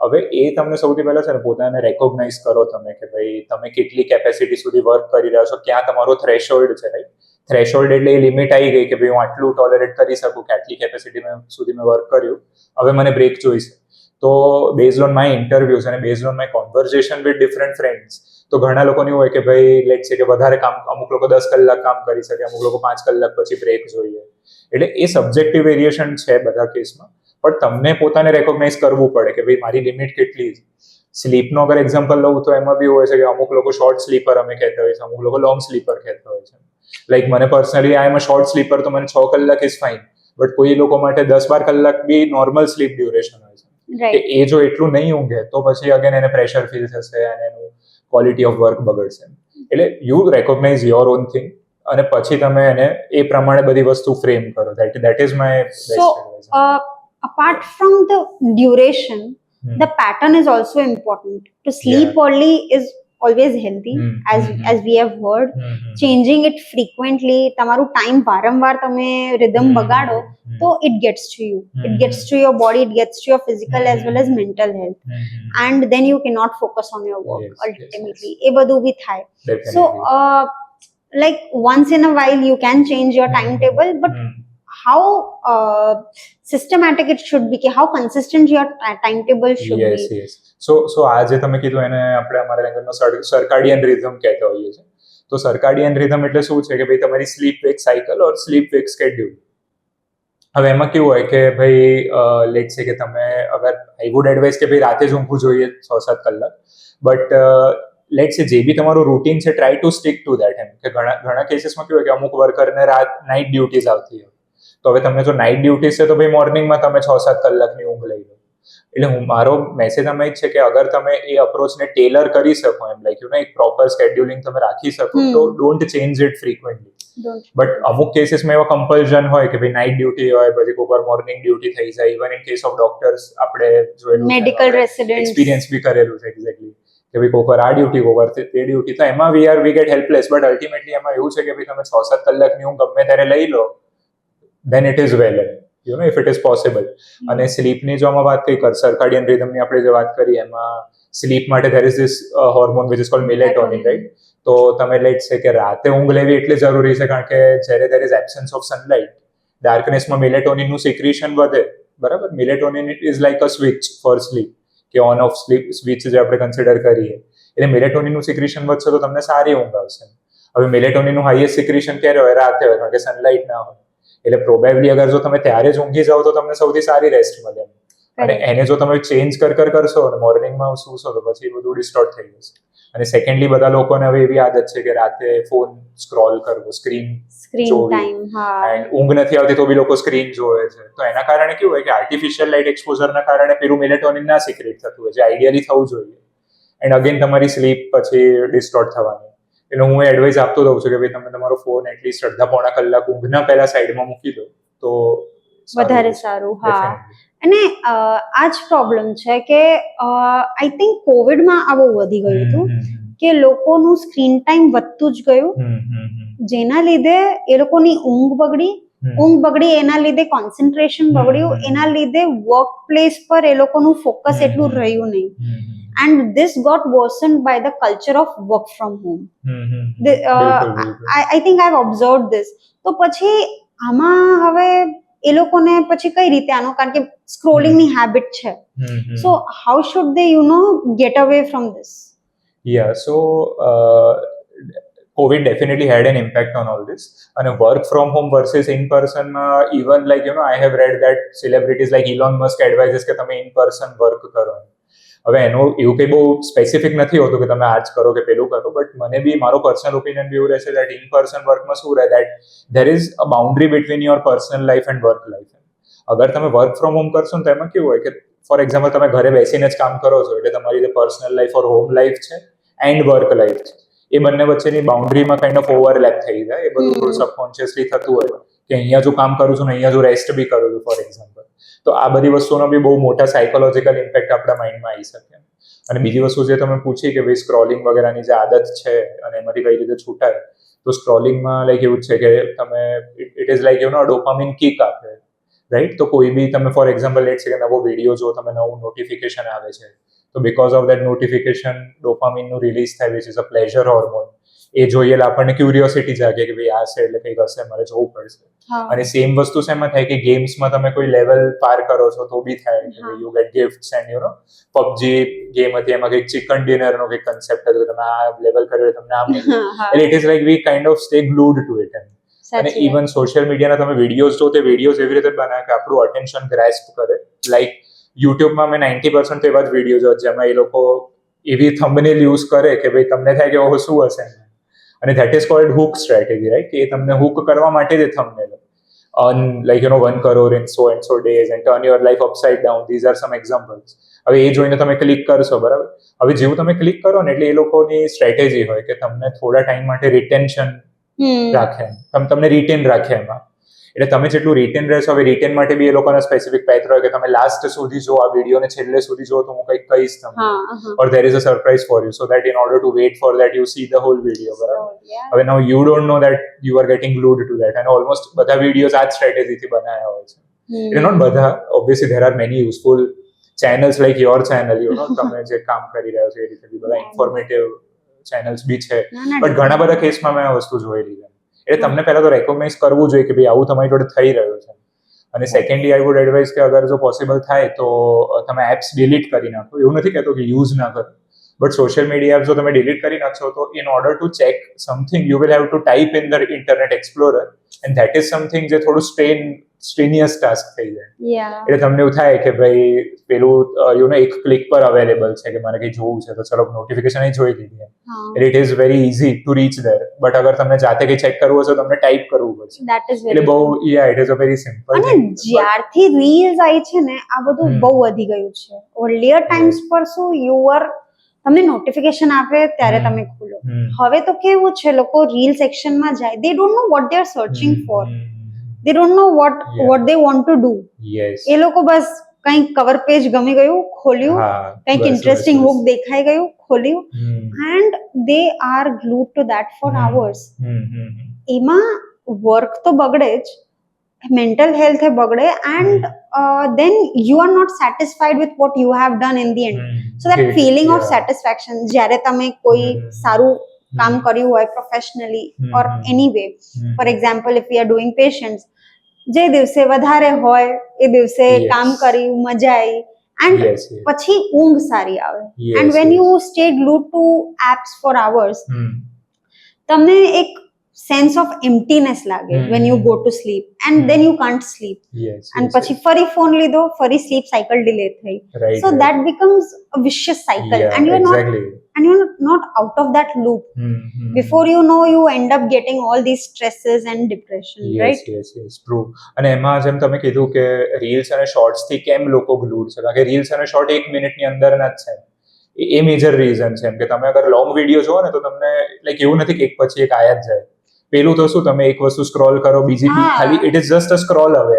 હવે એ તમને સૌથી પહેલા છે ને પોતાને રેકોગ્નાઇઝ કરો તમે, કે ભાઈ તમે કેટલી કેપેસિટી સુધી વર્ક કરી રહ્યા છો, ક્યાં તમારો થ્રેશોલ્ડ છે, રાઈટ? થ્રેશોલ્ડ એટલે એ લિમિટ આવી ગઈ કે ભાઈ હું આટલું ટોલરેટ કરી શકું કે આટલી કેપેસિટી સુધી મેં વર્ક કર્યું, હવે મને બ્રેક જોઈશે. તો બેઝડ ઓન માય ઇન્ટરવ્યુઝ અને based on my conversation with different friends, તો ઘણા લોકોને એવું હોય કે ભાઈ લેટ્સ સે કે વધારે કામ, અમુક લોકો 10 કલાક કામ કરી શકે, અમુક લોકો 5 કલાક પછી બ્રેક જોઈએ. એટલે એ સબ્જેક્ટિવ વેરિએશન છે બધા કેસમાં, પણ તમને પોતાને રેકોગ્નાઇઝ કરવું પડે કે ભાઈ મારી લિમિટ કેટલી છે. સ્લીપનો અગર એક્ઝામ્પલ લઉં તો એમાં બી હોય છે કે અમુક લોકો શોર્ટ સ્લીપર અમે કહેતા હોય છે, અમુક લોકો લોંગ સ્લીપર કહેતા હોય છે. લાઈક મને personally I am a short sleeper, તો મને 6 કલાક ઇઝ ફાઇન, બટ કોઈ લોકો માટે 10-12 કલાક બી નોર્મલ સ્લીપ ડ્યુરેશન હોય છે. કે એ જો એટલું નહીં ઊંઘે તો પછી અગેન એને પ્રેશર ફીલ થશે અને એનું ક્વોલિટી ઓફ વર્ક બગડશે. એટલે you recognise your own thing અને પછી તમે એને એ પ્રમાણે બધી વસ્તુ ફ્રેમ કરો. That is my best advice. Apart from the duration, the pattern is also important. To sleep early is always healthy, as we have heard. Changing it frequently, તમારું time વારંવાર તમે રિધમ બગાડો તો it gets to you. It gets to your body, it gets to your physical as well as mental health. And then you cannot focus on your work ultimately. એ બધું બી થાય. So like once in a while you can change your timetable, but how systematic it should be, how consistent your timetable should be. Yes. So આ જે તમે કીધું એને આપણે અમારા લેંગ્વેજમાં સર્કાડિયન રિધમ કહેતા હોઈએ છીએ. તો સર્કાડિયન રિધમ એટલે શું છે કે ભાઈ તમારી સ્લીપ વેક સાયકલ ઓર સ્લીપ વેક સ્કેડ્યુલ. હવે એમાં કેવું હોય કે ભાઈ લેટ્સ સે કે તમે અગર આઈ વુડ એડવાઇસ કે ભાઈ રાતે જ ઊંઘવું જોઈએ 6-7 કલાક, બટ લેટ્સ સે જે બી તમારું રૂટીન છે try to stick to that. એમ કે ઘણા કેસીસમાં કેવું હોય કે અમુક વર્કરને નાઇટ ડ્યુટીઝ આવતી હોય, તો હવે તમને જો નાઇટ ડ્યુટી છે તો ભાઈ મોર્નિંગમાં તમે 6-7 કલાકની ઊંઘ લઈ લો. એટલે મારો મેસેજ આમાં એ જ છે કે અગર તમે એ અપ્રોચને ટેલર કરી શકો, એમ લાઈક એક પ્રોપર સ્કેડ્યુલિંગ તમે રાખી શકો, તો don't change it frequently. But અમુક કેસીસમાં એવા કમ્પલ્ઝન હોય કે ભાઈ નાઇટ ડ્યુટી હોય, પછી કોઈ વાર મોર્નિંગ ડ્યુટી થઈ જાય. Even in case of doctors આપણે જોયેલું, મેડિકલ રેસિડેન્ટ્સ એક્સપિરિયન્સ બી કરેલું છે એક્ઝેક્ટલી, કે ભાઈ કોઈ વાર આ ડ્યુટી, કોઈ વાર તે ડ્યુટી, તો એમાં we get helpless. But ultimately એમાં એવું છે કે ભાઈ તમે 6-7 કલાકની ઊંઘ ગમે ત્યારે લઈ લો, then it is well, if it is possible. અને સ્લીપની જો આમાં વાત કરી, સર્કાડિયન રિધમની આપણે જે વાત કરી, એમાં સ્લીપ માટે there is this hormone which is called melatonin, right? તો તમે લેટ્સ સે કે રાતે ઊંઘ લેવી એટલે જરૂરી છે કારણ કે જ્યારે there is absence of sunlight, ડાર્કનેસમાં મેલેટોનિનનું secretion વધે, બરાબર? Melatonin is like a switch for sleep, કે ઓન ઓફ સ્લીપ સ્વિચ જે આપણે કન્સિડર કરીએ. એટલે મેલેટોનિનનું સિક્રીશન વધશે તો તમને સારી ઊંઘ આવશે. હવે મેલેટોનિનનું હાઈએસ્ટ સિક્રીશન ક્યારે હોય? રાતે હોય, કારણ કે સનલાઇટ ના હોય. એટલે પ્રોબેબલી અગર જો તમે ત્યારે જ ઊંઘી જાઓ તો તમને સૌથી સારી રેસ્ટ મળે. અને એને જો તમે ચેન્જ કરશો અને મોર્નિંગમાં સૂશો તો પછી બધું ડિસ્ટોર્ટ થઈ જશે. અને સેકન્ડલી બધા લોકોને હવે એવી આદત છે કે રાતે ફોન સ્ક્રોલ કરવો, સ્ક્રીન જોવી, એન્ડ ઊંઘ નથી આવતી તો બી લોકો સ્ક્રીન જોવે છે. તો એના કારણે કેવું હોય કે આર્ટિફિશિયલ લાઇટ એક્સપોઝરના કારણે પેલું મેલેટોનિન ના સિક્રેટ થતું હોય, જે આઈડિયલી થવું જોઈએ. એન્ડ અગેન તમારી સ્લીપ પછી ડિસ્ટોર્ટ થવાની. એટલે હું એડવાઇસ આપતો રહું છું કે ભાઈ તમે તમારો ફોન એટલીસ્ટ 1.5-પોણા કલાક ઊંઘના પહેલા સાઈડમાં મૂકી દો તો વધારે સારું. હા, અને આ જ પ્રોબ્લેમ છે કે આઈ થિંક કોવિડમાં આ બહુ વધી ગયું હતું કે લોકોનું સ્ક્રીન ટાઈમ વધતું જ ગયું, જેના લીધે એ લોકોની ઊંઘ બગડી, એના લીધે કોન્સન્ટ્રેશન બગડ્યું, એના લીધે વર્ક પ્લેસ પર એ લોકોનું ફોકસ એટલું રહ્યું નહીં. And this got worsened by the culture of work from home. I think I've observed this. તો પછી આમાં હવે એ લોકોને પછી કઈ રીતે આનો, કારણ કે સ્ક્રોલિંગની હેબિટ છે, so how should they gate away from this? So COVID definitely had an impact on all this. And work from home versus in person, even like, I have read that celebrities like Elon Musk advises કે તમે in person work કરો. હવે એનું એવું કંઈ બહુ specific નથી હોતું કે તમે આ જ કરો કે પેલું કરો, બટ મને બી મારો પર્સનલ ઓપિનિયન બી એવું રહેશે દેટ ઇન પર્સન વર્કમાં શું રહે that there is a boundary between your personal life and work life. અગર તમે વર્ક ફ્રોમ હોમ કરશો ને તો એમાં કેવું હોય કે ફોર એક્ઝામ્પલ તમે ઘરે બેસીને જ કામ કરો છો, એટલે તમારી જે પર્સનલ લાઈફ ઓર હોમ લાઈફ છે એન્ડ વર્ક લાઈફ છે, એ બંને વચ્ચેની બાઉન્ડ્રીમાં કાઇન્ડ ઓફ ઓવરલેપ થઈ જાય. એ બધું થોડું સબકોન્શિયસલી થતું હોય કે અહીંયા જો કામ કરું છું ને અહીંયા જો રેસ્ટ બી કરું છું ફોર એક્ઝામ્પલ, તો આ બધી વસ્તુનો બી બહુ મોટા સાયકોલોજીકલ ઇમ્પેક્ટ આપણા માઇન્ડમાં આવી શકે. અને બીજી વસ્તુ જે તમે પૂછી કે ભાઈ સ્ક્રોલિંગ વગેરેની જે આદત છે અને એમાંથી કઈ રીતે છૂટાય, તો સ્ક્રોલિંગમાં લાઈક એવું જ છે કે તમે it is like dopamine kick આપે, રાઈટ? તો કોઈ બી તમે ફોર એક્ઝામ્પલ લેટ છે કે નવો વિડીયો જો તમે નવું નોટિફિકેશન આવે છે, તો બિકોઝ ઓફ દેટ નોટિફિકેશન ડોપામિનનું રિલીઝ થાય which is a pleasure hormone. એ જોઈએ એટલે આપણને ક્યુરિયોસિટી જાગે કે ભાઈ આ છે એટલે કંઈક હશે, મારે જોવું પડશે. અને સેમ વસ્તુ શેમાં થાય કે ગેમ્સમાં તમે કોઈ લેવલ પાર કરો છો તો બી થાય કે you get gifts and PUBG game હતી એમાં કંઈક ચિકન ડિનરનો કંઈક કન્સેપ્ટ હતો કે તમે આ લેવલ કર્યો એટલે તમને આમ એટલે it is like we kind of stay glued to it. અને ઇવન સોશિયલ મીડિયાના તમે વિડીયોઝ જો, તે વિડીયોઝ એવી રીતે બનાવે કે આપણું અટેન્શન ગ્રેસ્પ કરે. લાઈક યુટ્યુબમાં મેં 90% એવા જ વિડીયોઝ હોય જેમાં એ લોકો એવી થંબનેલ યુઝ કરે કે ભાઈ તમને થાય કે ઓહો શું હશે, અને that is called hook strategy, right? કે તમને હુક કરવા માટે જ thumbnail like 1 crore in so and so days and turn your life upside down, these are some examples. હવે એ જોઈને તમે ક્લિક કરશો, બરાબર? હવે જેવું તમે ક્લિક કરો ને એટલે એ લોકોની સ્ટ્રેટેજી હોય કે તમને થોડા ટાઈમ માટે રિટેન્શન રાખે, તમને રિટેન રાખે એમાં. એટલે તમે જેટલું રિટેન રહેશો, હવે રિટેન માટે બી એ લોકોના સ્પેસિફિક પેથ હોય કે તમે લાસ્ટ સુધી જો આ વિડીયોને છેલ્લે સુધી જો તો હું કંઈક કહીશ તમને, or there is a surprise for you, so that in order to wait for that you see the whole video, બરાબર? હવે now you don't know that you are getting glued to that. અને almost બધા videos આ જ સ્ટ્રેટેજીથી બનાવ્યા હોય છે. એટલે નોટ બધા, obviously there are many useful channels like your channel, તમે જે કામ કરી રહ્યો છો એ રીતે બી બધા ઇન્ફોર્મેટિવ ચેનલ્સ બી છે, બટ ઘણા બધા કેસમાં મેં આ વસ્તુ જોયેલી છે. એટલે તમને પહેલા તો રેકોગ્નાઇઝ કરવું જોઈએ કે ભાઈ આવું તમારી જોડે થઈ રહ્યું છે. અને સેકન્ડલી આઈ વુડ એડવાઇઝ કે અગર જો પોસિબલ થાય તો તમે એપ્સ ડિલીટ કરી નાખો. એવું નથી કહેતો કે યુઝ ના કરો, બટ સોશિયલ મીડિયા એપ્સ જો તમે ડિલીટ કરી નાખશો તો in order to check something you will have to type in the internet explorer, and that is something જે થોડું સ્ટ્રેનિયસ ટાસ્ક થઈ જાય. એટલે તમને એવું થાય કે ભાઈ પેલું એક ક્લિક પર અવેલેબલ છે કે મારે કંઈ જોવું છે તો ચલો નોટિફિકેશન જોઈ લીધી. It is very easy to reach there, but અગર તમને જાતે કંઈ ચેક કરવું હશે તો તમને ટાઈપ કરવું પડશે. એટલે બહુ it is a very simple. અને જ્યારથી રીલ્સ આવી છે ને આ બધું બહુ વધી ગયું છે. ઓર્લિયર ટાઈમ્સ પર શું તમને નોટિફિકેશન આપે ત્યારે તમે ખોલો. હવે તો કેવું છે, લોકો રીલ સેક્શનમાં જાય, દે don't know what they are searching four, they don't know what they want to do. એ લોકો બસ કંઈક કવર પેજ ગમી ગયું ખોલ્યું, કંઈક ઇન્ટરેસ્ટિંગ હુક દેખાઈ ગયું ખોલ્યું, and they are glued to that for hours. એમાં વર્ક તો બગડે જ, મેન્ટલ હેલ્થ બગડે, and then you are not satisfied with what you have done in the end. So that feeling of satisfaction, જ્યારે તમે કોઈ સારું કામ કર્યું હોય professionally or any way, four example if we are doing patients, જે દિવસે વધારે હોય એ દિવસે કામ કર્યું, મજા આવી, એન્ડ પછી ઊંઘ સારી આવે. And when you stay glued to apps for hours, તમને એક સેન્સ ઓફ એમ્પ્ટીનેસ લાગે when you go to sleep, and then you can't sleep, and પછી ફરી ફોન લીધો, ફરી સ્લીપ સાયકલ ડિલે થઈ, so that becomes a vicious cycle, and you're not out of that loop. Before you know, you end up getting all these stresses and depression, right? yes true. અને એમાં જેમ તમે કીધું કે reels અને shorts થી કેમ લોકો ગ્લુડ છે, કારણ કે રીલ્સ અને શોર્ટ 1 મિનિટની અંદરના જ છે, એ મેજર રીઝન છે. એમ કે તમે અગર લોંગ વિડીયો જોવો ને તો તમને લાઈક એવું નથી કે એક પછી એક આયા જ જાય, પેલું તો શું તમે એક વસ્તુ સ્ક્રોલ કરો બીજી ખાલી it is just a scroll હવે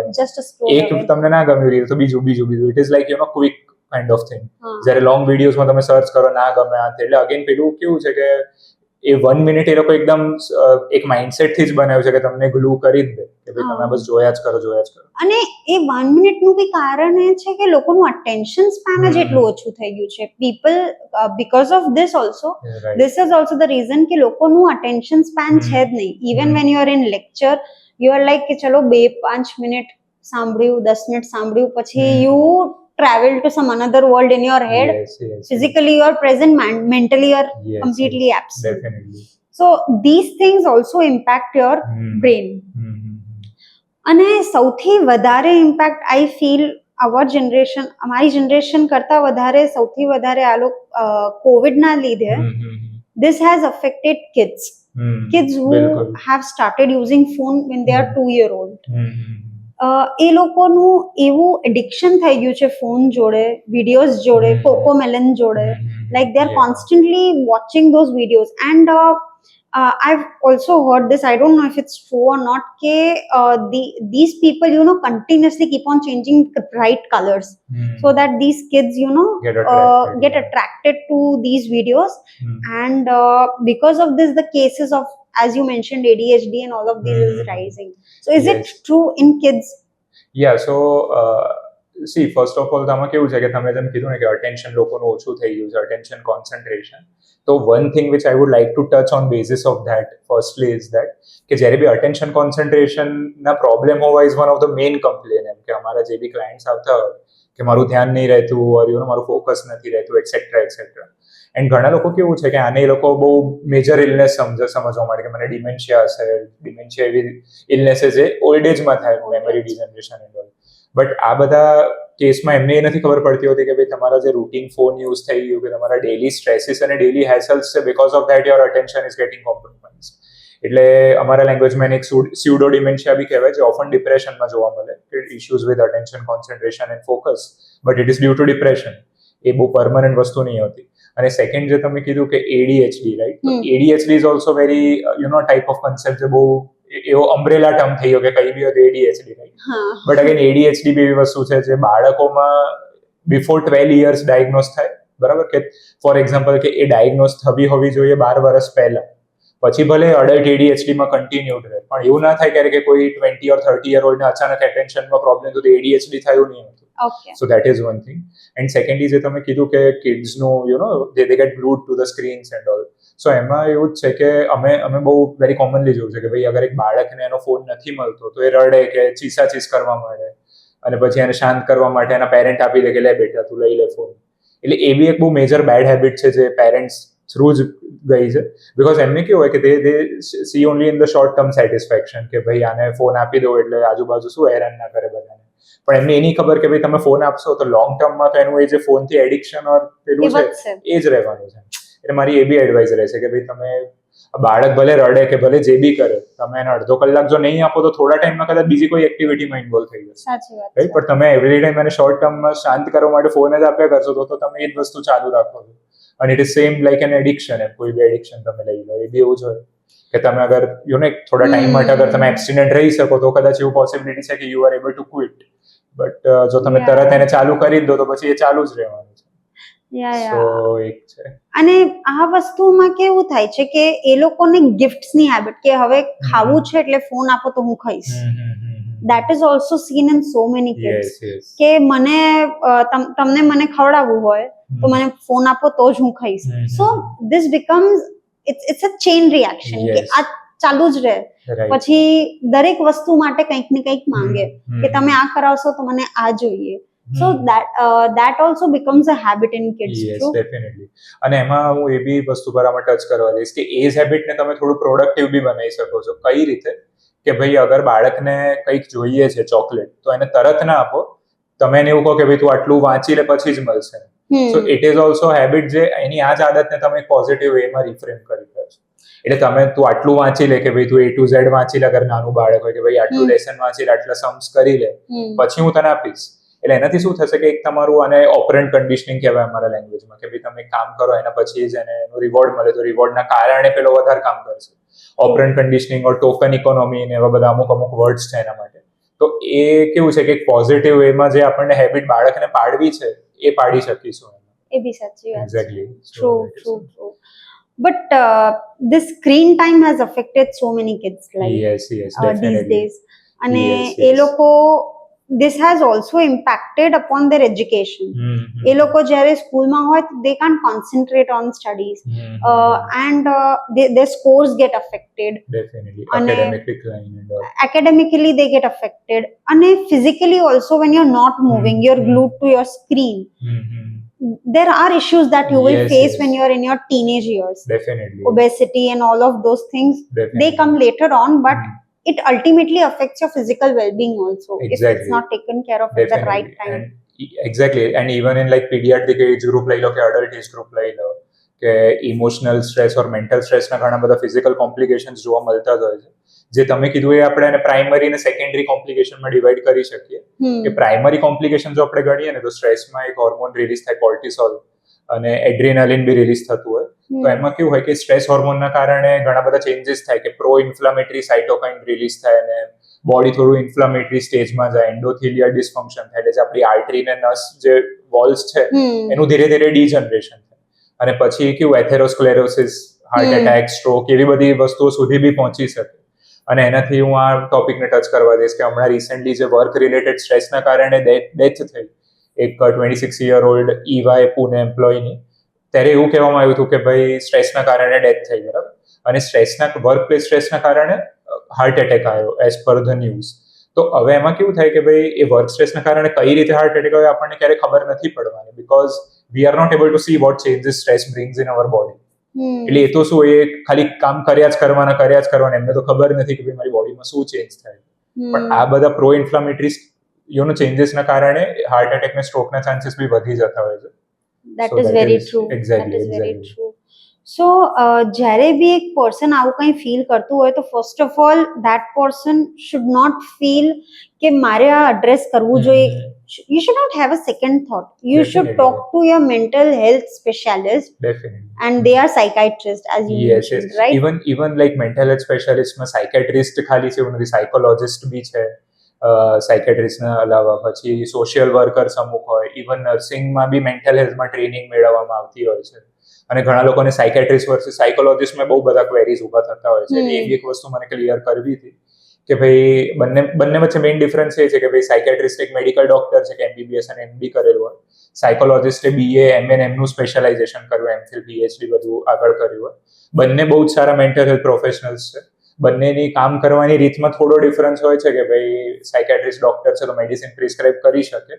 એક તમને ના ગમ્યું રીલ તો બીજું it is like quick kind of thing. જ્યારે લોંગ વિડીયોઝમાં તમે સર્ચ કરો ના ગમે એટલે અગેન પેલું કેવું છે કે એ 1 મિનિટ એ લોકો એકદમ એક માઇન્ડસેટ થી જ બનાવ્યું છે કે તમને ગ્લુ કરી જ દે કે ભાઈ તમે બસ જોયા જ કરો. અને એ 1 મિનિટનું બી કારણ એ છે કે લોકોનું અટેન્શન સ્પેન જ એટલું ઓછું થઈ ગયું છે. People because of this also this is also the reason કે લોકોનું અટેન્શન સ્પેન છે જ નહીં. Even when you are in lecture you are like કે ચલો 2-5 મિનિટ સાંભળ્યું 10 મિનિટ સાંભળ્યું પછી you travel to some another world in your head. Physically you are present, mentally you are completely absent. Definitely. So these things also impact your brain. અને સૌથી વધારે impact I feel અમારી generation કરતા વધારે સૌથી વધારે આ લોકો કોવિડના લીધે this has affected kids who have started using phone when they are 2-year-old. એ લોકોનું એવું એડિક્શન થઈ ગયું છે ફોન જોડે, વિડીયોઝ જોડે, કોકોમેલન જોડે, like they are constantly watching those videos. And I've also heard this, I don't know if it's true or not, ke these people continuously keep on changing bright colors so that these kids get attracted to these videos. And because of this the cases of, as you mentioned, ADHD and all of this is rising. So is it true in kids? Yeah, so see, first of all આમાં કેવું છે કે તમે જેમ કીધું ને કે attention લોકોનું ઓછું થઈ ગયું છે, અટેન્શન કોન્સન્ટ્રેશન. તો one thing which I would like to touch on basis of that firstly is that કે જ્યારે બી અટેન્શન કોન્સન્ટ્રેશનના પ્રોબ્લેમ હોવા is one of the main complain. એમ કે અમારા જે બી ક્લાયન્ટ્સ આવતા હોય કે મારું ધ્યાન નહીં રહેતું ઓર મારું ફોકસ નથી રહેતું એટસેટ્રા. એન્ડ ઘણા લોકો કેવું છે કે આને એ લોકો બહુ મેજર ઇલનેસ સમજવા માંડે કે મને ડિમેન્શિયા હશે. ડિમેન્શિયા એવી ઇલનેસીસ જે ઓલ્ડ એજમાં થાય, memory degeneration and all. But આ બધા કેસમાં એમને એ નથી ખબર પડતી હોતી કે ભાઈ તમારા જે રૂટીન ફોન યુઝ થઈ ગયું કે તમારા ડેલી સ્ટ્રેસીસ અને ડેલી હેસલ્સ છે, because of that your attention is getting compromise. એટલે અમારા લેંગ્વેજમાં એક સ્યુડો ડિમેન્શિયા બી કહેવાય છે, ઓફન ડિપ્રેશનમાં જોવા મળે issues with attention concentration and focus, but it is due to depression. એ બહુ પરમનન્ટ વસ્તુ નહીં હોતી. અને સેકન્ડ જે તમે કીધું કે ADHD, રાઈટ? તો ADHD is also very type of concept જે બહુ એવો અમ્બ્રેલા ટર્મ થઈ ગયો કે કઈ બી હોય ADHD, right? But again ADHD બી એવી વસ્તુ છે જે બાળકોમાં બિફોર 12 years ડાયગ્નોઝ થાય, બરાબર? કે ફોર એક્ઝામ્પલ કે એ ડાયગ્નોઝ થવી હોવી જોઈએ 12 વર્ષ પહેલા, પછી ભલે એડલ્ટ ADHDમાં કન્ટિન્યુડ રહે, પણ એવું ના થાય ક્યારે કે કોઈ 20 or 30 year old ને અચાનક એટેન્શનમાં પ્રોબ્લેમ તો ADHD થયું નહીં હતું. So that is one thing. And secondly, જે તમે કીધું કે કિડ્સનું they get glued to the screens and all. So એમાં એવું જ છે કે અમે બહુ વેરી કોમનલી જોયું છે કે ભાઈ અગર એક બાળકને એનો ફોન નથી મળતો તો એ રડે કે ચીસાચીસ કરવા માંડે અને પછી એને શાંત કરવા માટે એના પેરેન્ટ આપી દે કે લે બેટા તું લઈ લે ફોન. એટલે એ બી એક બહુ મેજર બેડ હેબિટ છે જે પેરેન્ટ્સ થ્રુ જ ગઈ છે. બિકોઝ એમને કેવું હોય કે they see only in the short term satisfaction કે ભાઈ આને ફોન આપી દો એટલે આજુબાજુ શું હેરાન ના કરે બધાને. પણ એમને એની ખબર કે ભાઈ તમે ફોન આપશો તો લોંગ ટર્મમાં તો એનું એ જે ફોનથી એડિક્શન ઓર પેલું છે એ જ રહેવાનું છે. એટલે મારી એ બી એડવાઇસ રહેશે કે ભાઈ તમે બાળક ભલે રડે કે ભલે જે બી કરે, તમે એને અડધો કલાક જો નહીં આપો તો થોડા ટાઈમમાં કદાચ બીજી કોઈ એક્ટિવિટીમાં ઇન્વોલ્વ થઈ જશે, રાઈટ? પણ તમે એવરી ટાઈમ એને શોર્ટ ટર્મમાં શાંત કરવા માટે ફોન જ આપ્યા કરશો તો તમે એ જ વસ્તુ ચાલુ રાખો છો. અને it is same like an addiction. એમ કોઈ બી એડિક્શન તમે લઈ લો, એ બી એવું જ હોય કે તમે અગર થોડા ટાઈમ માટે અગર તમે એબ્સ્ટિનેન્ટ રહી શકો તો કદાચ એવું પોસિબિલિટી છે કે you are able two quit. But જો તમે તરત એને ચાલુ કરી દો તો પછી એ ચાલુ જ રહેવાનું છે. અને આ વસ્તુમાં કેવું થાય છે કે એ લોકોને ગિફ્ટ્સની હેબિટ કે હવે ખાવું છે એટલે ફોન આપો તો હું ખાઈશ. That is also seen in so many kids. કે તમને મને ખવડાવવું હોય તો મને ફોન આપો તો જ હું ખાઈશ. So this becomes it's a chain reaction કે આ ચાલુ જ રહે. પછી દરેક વસ્તુ માટે કંઈક ને કંઈક માંગે કે તમે આ કરાવશો તો મને આ જોઈએ. So that also becomes a habit in kids. Yes, definitely. અને એમાં હું એ બી વસ્તુ પર આમાં ટચ કરવા દઈશ કે એ હેબિટને તમે થોડું પ્રોડક્ટિવ બી બનાવી શકો છો. કઈ રીતે? કે ભાઈ અગર બાળકને કંઈક જોઈએ છે ચોકલેટ તો એને તરત ના આપો, તમે એને એવું કહો કે ભાઈ તું આટલું વાંચી લે પછી જ મળશે. So it is also habit જે એની આ જ આદતને તમે પોઝિટિવ વેમાં રિફ્રેમ કરી દો છો. એટલે તમે તું આટલું વાંચી લે કે ભાઈ તું A to Z વાંચી લે અગર નાનું બાળક હોય કે ભાઈ આટલું લેસન વાંચી લે, આટલા સમ્સ કરી લે, પછી હું તને આપીશ. એટલે એનાથી શું થશે કે એક તમારું આને ઓપરન્ટ કન્ડિશનિંગ કહેવાય અમારા લેંગ્વેજમાં કે ભાઈ તમે કામ કરો એના પછી જ એને એનું રિવોર્ડ મળે તો રિવોર્ડના કારણે પેલો વધારે કામ કરશે. ઓપરન્ટ કન્ડિશનિંગ ઓર ટોકન ઇકોનોમી ને એવા બધા અમુક વર્ડ્સ છે એના માટે. તો એ કેવું છે કે એક પોઝિટિવ વેમાં જે આપણને હેબિટ બાળકને પાડવી છે એ પાડી શકીશું. એ બી સાચી વાત છે. Exactly. True. But this screen time has affected so many kids like Yes, these definitely. days. અને Yes. એ લોકો this has also impacted upon their education. એ લોકો જ્યારે સ્કૂલમાં હોય they can't concentrate on studies and their scores get affected. Definitely. અને Academic decline and all. academically they get affected and physically also when you're not moving you're glued to your screen. There are issues that you will face when you're in your teenage years. Definitely. Obesity and all of those things, Definitely. they come later on, but it ultimately affects your physical well-being also if it's not taken care of at the right time. Exactly. And even in like pediatric age group લઈ લો કે adult age group લઈ લો કે emotional stress ઓર mental સ્ટ્રેસના ઘણા બધા physical complications જોવા મળતા જ હોય છે. જે તમે કીધું એ આપણે એને પ્રાઇમરી અને સેકન્ડરી કોમ્પ્લિકેશનમાં ડિવાઈડ કરી શકીએ. કે પ્રાઇમરી કોમ્પ્લિકેશન જો આપણે ગણીએ ને તો સ્ટ્રેસમાં એક હોર્મોન રિલીઝ થાય કોર્ટિસોલ અને એડ્રેનાલિન બી રિલીઝ થતું હોય. તો એમાં કેવું હોય કે સ્ટ્રેસ હોર્મોનના કારણે ઘણા બધા ચેન્જીસ થાય કે પ્રો ઇન્ફ્લામેટરી સાઇટોકાઇન રિલીઝ થાય અને બોડી થોડું ઇન્ફ્લામેટરી સ્ટેજમાં જાય, એન્ડોથેલિયલ ડિસ્ફંક્શન થાય, એટલે જે આપણી આર્ટરી ને નસ જે વોલ્સ છે એનું ધીરે ધીરે ડીજનરેશન થાય અને પછી કેવું એથેરોસ્ક્લેરોસિસ, હાર્ટ એટેક, સ્ટ્રોક એવી બધી વસ્તુઓ સુધી બી પહોંચી શકે. અને એનાથી હું આ ટોપિકને ટચ કરવા દઈશ કે હમણાં રિસેન્ટલી જે વર્ક રિલેટેડ સ્ટ્રેસના કારણે ડેથ થઈ એક 26 યર ઓલ્ડ EY પુણે એમ્પ્લોયની, ત્યારે એવું કહેવામાં આવ્યું હતું કે ભાઈ સ્ટ્રેસના કારણે ડેથ થઈ, બરાબર. અને સ્ટ્રેસના વર્ક પ્લેસ સ્ટ્રેસના કારણે હાર્ટ એટેક આવ્યો એઝ પર ધ ન્યૂઝ. તો હવે એમાં કેવું થાય કે ભાઈ એ વર્ક સ્ટ્રેસના કારણે કઈ રીતે હાર્ટ એટેક આવ્યો આપણને ક્યારે ખબર નથી પડવાની, because we are not able to see what changes stress brings in our body. એટલે એ તો શું, એ ખાલી કામ કર્યા જ કરવાના, એમને તો ખબર નથી કે ભાઈ મારી બોડીમાં શું ચેન્જ થાય. પણ આ બધા પ્રો ઇન્ફ્લામેટરી ચેન્જીસના કારણે હાર્ટ એટેક ને સ્ટ્રોકના ચાન્સીસ બી વધી જતા હોય છે. That is very true. Exactly. So જ્યારે બી એક પર્સન આવું કંઈ ફીલ કરતું હોય તો first of all that person should not feel કે મારે આ એડ્રેસ કરવું જોઈએ. You should not have a second thought. You should talk to your mental health specialist. Definitely. And they are psychiatrists, as you mentioned, right? Even like mental health specialist માં psychiatrist ખાલી છે એવું નથી, psychologist બી છે સાયકેટ્રિસ્ટના અલાવા, પછી social workers અમુક હોય, even નર્સિંગમાં બી mental હેલ્થમાં training મેળવવામાં આવતી હોય છે. અને ઘણા લોકોને સાયકેટ્રિસ્ટ વર્સિસ સાયકોલોજીસ્ટમાં બહુ બધા ક્વેરીઝ ઊભા થતા હોય છે. એ બી એક વસ્તુ મને ક્લિયર કરવી હતી કે ભાઈ બંને વચ્ચે મેઇન ડિફરન્સ એ છે કે ભાઈ સાયકેટ્રિસ્ટ એક મેડિકલ ડોક્ટર છે કે MBBS અને MD કરેલું હોય, સાયકોલોજીસ્ટે BA MA એમનું સ્પેશિયલાઇઝેશન કર્યું, MPhil PhD બધું આગળ કર્યું હોય. બંને બહુ જ સારા મેન્ટલ હેલ્થ પ્રોફેશનલ્સ છે. બંનેની કામ કરવાની રીતમાં થોડો ડિફરન્સ હોય છે કે ભાઈ સાયકેટ્રિસ્ટ ડોક્ટર છે તો મેડિસિન પ્રિસ્ક્રાઇબ કરી શકે,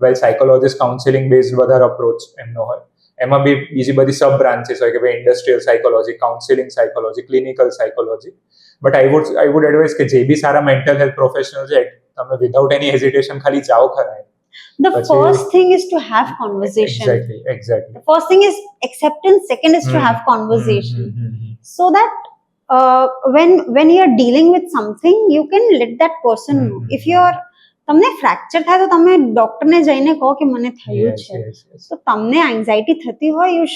વેલ સાયકોલોજીસ્ટ કાઉન્સિલિંગ બેઝડ વધારે અપ્રોચ એમનો હોય. એમાં બી બીજી બધી સબ બ્રાન્ચીસ હોય કે ભાઈ industrial psychology, counselling psychology, clinical psychology. But I would advise કે જે બી સારા મેન્ટલ હેલ્થ પ્રોફેશનલ છે તમે વિધાઉટ એની હેઝિટેશન ખાલી જાઓ ખરા. The first thing is to have conversation. Exactly. The first thing is acceptance. Second is to have conversation. So that when you are dealing with something, you can let that person know. If you are તમને fracture થાય તો તમે ડોક્ટરને જઈને કહો કે મને થયું છે. તો તમને એન્ઝાઇટી થતી હોય, you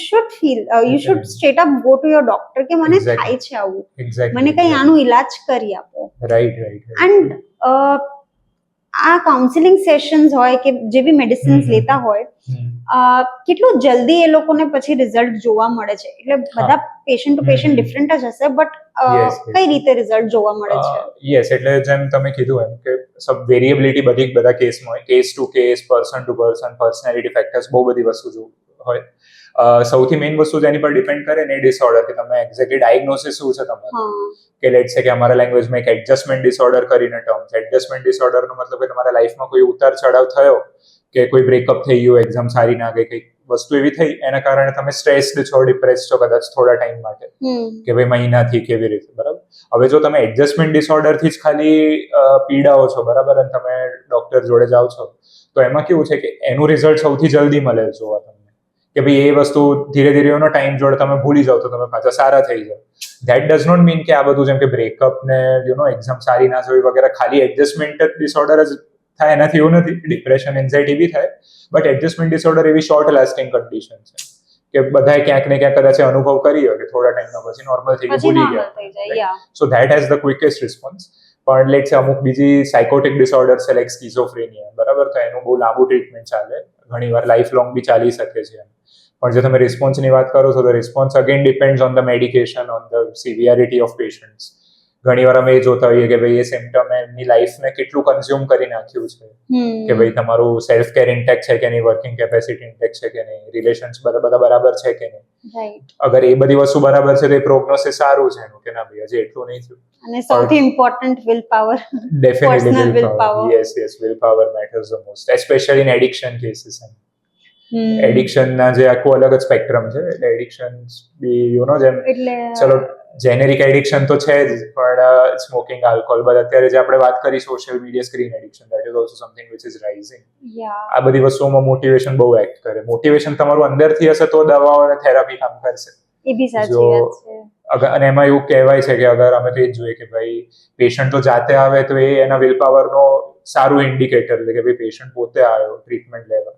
should straight up go to your doctor કે મને થાય છે આવું, મને કંઈ આનું ઇલાજ કરી આપો. રાઈટ. એન્ડ આ કાઉન્સિલિંગ સેશન્સ હોય કે જે બી મેડિસિન્સ લેતા હોય, કેટલું જલ્દી એ લોકોને પછી રિઝલ્ટ જોવા મળે છે. એટલે બધા પેશન્ટ ટુ પેશન્ટ ડિફરન્ટ જ હશે, બટ કઈ રીતે રિઝલ્ટ જોવા મળે છે? યસ, એટલે જેમ તમે કીધું એમ કે સબ વેરિએબિલિટી બધા કેસમાં હોય, case two case, person to person, personality factors, બહુ બધી વસ્તુ હોય. સૌથી મેઇન વસ્તુ જેની પર ડિપેન્ડ કરે ને એ ડિસઓર્ડર, કે તમે એક્ઝેક્ટલી ડાયગ્નોસિસ શું છે તમારું. કે લેટ્સ સે કે અમારા લેંગ્વેજમાં એક એડજસ્ટમેન્ટ ડિસઓર્ડર કરીને ટર્મ છે. એડજસ્ટમેન્ટ ડિસઓર્ડરનો મતલબ કે તમારા લાઈફમાં કોઈ ઉતાર ચઢાવ થયો, કે કોઈ બ્રેકઅપ થઈ ગયું, એક્ઝામ સારી ના ગઈ, કંઈક વસ્તુ એવી થઈ એના કારણે તમે સ્ટ્રેસ્ડ છો, ડિપ્રેસ છો કદાચ થોડા ટાઈમ માટે, કે ભાઈ મહિનાથી કેવી રીતે, બરાબર. હવે જો તમે એડજસ્ટમેન્ટ ડિસઓર્ડરથી જ ખાલી પીડાઓ છો, બરાબર, અને તમે ડોક્ટર જોડે જાઓ છો, તો એમાં કેવું છે કે એનું રિઝલ્ટ સૌથી જલ્દી મળે જોવા તમને, કે ભાઈ એ વસ્તુ ધીરે ધીરે એનો ટાઈમ જોડે તમે ભૂલી જાઓ તો તમે પાછા સારા થઈ જાઓ. ધેટ ડઝ નોટ મીન કે આ બધું જેમ કે બ્રેકઅપ ને એક્ઝામ સારી ના જોઈ વગેરે ખાલી એડજસ્ટમેન્ટ ડિસઓર્ડર જ થાય, એનાથી એવું નથી. ડિપ્રેશન, એન્ઝાઇટી બી થાય, બટ એડજસ્ટમેન્ટ ડિસઓર્ડર એવી શોર્ટ લાસ્ટિંગ કન્ડિશન છે કે બધાએ ક્યાંક ને ક્યાંક કદાચ અનુભવ કરી હોય કે થોડા ટાઈમમાં પછી નોર્મલ થઈ ગયું, પછી ભૂલી નોર્મલ ગયા. થઈ જાય. Yeah so that has the quickest response. પણ લેટ્સ અમુક બીજી સાયકોટિક ડિસઓર્ડર છે લાઈક સ્કિઝોફ્રેનિયા, બરાબર, તો એનું બહુ લાંબુ ટ્રીટમેન્ટ ચાલે, ઘણીવાર લાઈફ લોંગ બી ચાલી શકે છે. પણ જો તમે રિસ્પોન્સની વાત કરો છો તો response again depends on the medication, on the severity of patients. ઘણીવાર અમે એ જોતા હોઈએ કે ભાઈ એ સિમ્ટમ એમની લાઈફને કેટલું કન્ઝ્યુમ કરી નાખ્યું છે, કે ભાઈ તમારું સેલ્ફ કેર ઇન્ટેક્ટ છે કે નહીં, વર્કિંગ કેપેસિટી ઇન્ટેક્ટ છે કે નહીં, રિલેશન્સ બધા બરાબર છે કે નહીં. રાઈટ. અગર એ બધી વસ્તુ બરાબર છે તો એ પ્રોગ્નોસિસ સારું છે એનું, કે ના ભાઈ હજી એટલું નહીં થયું. અને સૌથી important will power, Definitely personal will power. Yes, willpower matters the most, especially in addiction cases. એડિક્શનના જે આખું અલગ જ સ્પેક્ટ્રમ છે, એટલે એડિક્શન બી જેમ એટલે ચલો જેનેરિક એડિક્શન તો છે જ, પણ સ્મોકિંગ, આલ્કોહોલ, બધા અત્યારે જે આપણે વાત કરી social media screen addiction, that is also something which is rising. આ બધી વસ્તુઓમાં મોટિવેશન બહુ એક્ટ કરે. મોટિવેશન તમારું અંદરથી હશે તો દવાઓ અને થેરાપી કામ કરશે. એ બી સાચી વાત છે. અને એમાં એવું કહેવાય છે કે અગર અમે તો એ જ જોઈએ કે ભાઈ પેશન્ટ તો જાતે આવે તો એ એના વિલ પાવરનો સારું ઇન્ડિકેટર છે કે ભાઈ પેશન્ટ પોતે આવ્યો ટ્રીટમેન્ટ લેવા.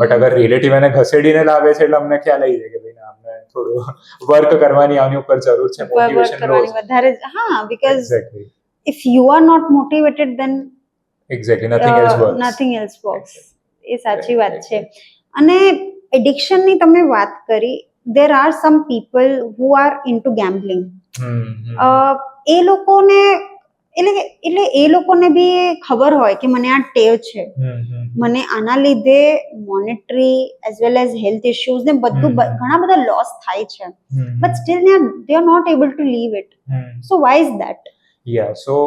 બટ અગર રિલેટિવ એને ઘસેડીને લાવે છે એટલે અમને ખ્યાલ આવી જાય કે ભાઈ અમને થોડું વર્ક કરવાની આની ઉપર જરૂર છે, મોટિવેશન લો વધારે. હા, because exactly if you are not motivated then exactly nothing else works. એ સાચી વાત છે. અને એડિક્શનની તમે વાત કરી, there are some people who are into gambling. એ લોકોને એટલે એ લોકોને બી ખબર હોય કે મને આ ટેવ છે, મને આના લીધે monetary as well as health issues ને બધું ઘણા બધા લોસ થાય છે, but still they are not able to leave it. So why is that? So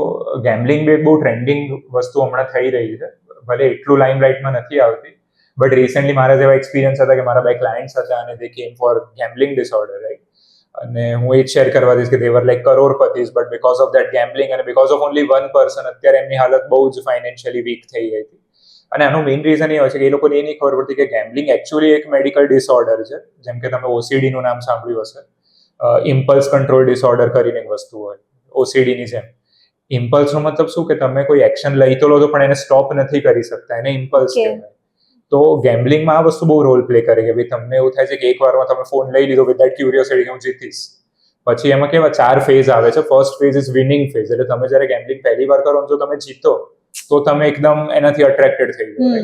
gambling બી બહુ ટ્રેન્ડિંગ વસ્તુ હમણાં થઈ રહી છે, ભલે એટલું લાઇમલાઇટમાં નથી આવતી, બટ રિસેન્ટલી મારા જેવા એક્સપિરિયન્સ હતા કે મારા બે ક્લાયન્ટ્સ હતા અને દે કેમ ફોર ગેમ્બલિંગ ડિસઓર્ડર, રાઈટ. અને હું એ જ શેર કરવા દઈશ કે they were like crorepatis, but because of that gambling અને because of only one person અત્યારે એમની હાલત બહુ જ ફાઇનાન્શિયલી વીક થઈ ગઈ હતી. અને આનું મેઇન રીઝન એ હોય છે કે એ લોકોને એ નહીં ખબર પડતી કે ગેમ્બલિંગ એકચ્યુઅલી એક મેડિકલ ડિસઓર્ડર છે. જેમ કે તમે ઓસીડીનું નામ સાંભળ્યું હશે, ઇમ્પલ્સ કંટ્રોલ ડિસઓર્ડર કરીને એક વસ્તુ હોય ઓસીડીની જેમ. ઇમ્પલ્સનો મતલબ શું કે તમે કોઈ એક્શન લઈ તો લો છો પણ એને સ્ટોપ નથી કરી શકતા, એને ઇમ્પલ્સ કહેવાય. તો ગેમ્બલિંગમાં આ વસ્તુ બહુ રોલ પ્લે કરે કે ભાઈ તમને એવું થાય છે કે એક વારમાં તમે ફોન લઈ લીધો વિથ દેટ ક્યુરિયોસિટી, હું જીતીશ. પછી એમાં કેવા 4 ફેઝ આવે છે. First phase is winning phase, એટલે તમે જ્યારે ગેમ્બલિંગ પહેલી વાર કરો જો તમે જીતો તો તમે એકદમ એનાથી અટ્રેક્ટેડ થઈ જાઓ.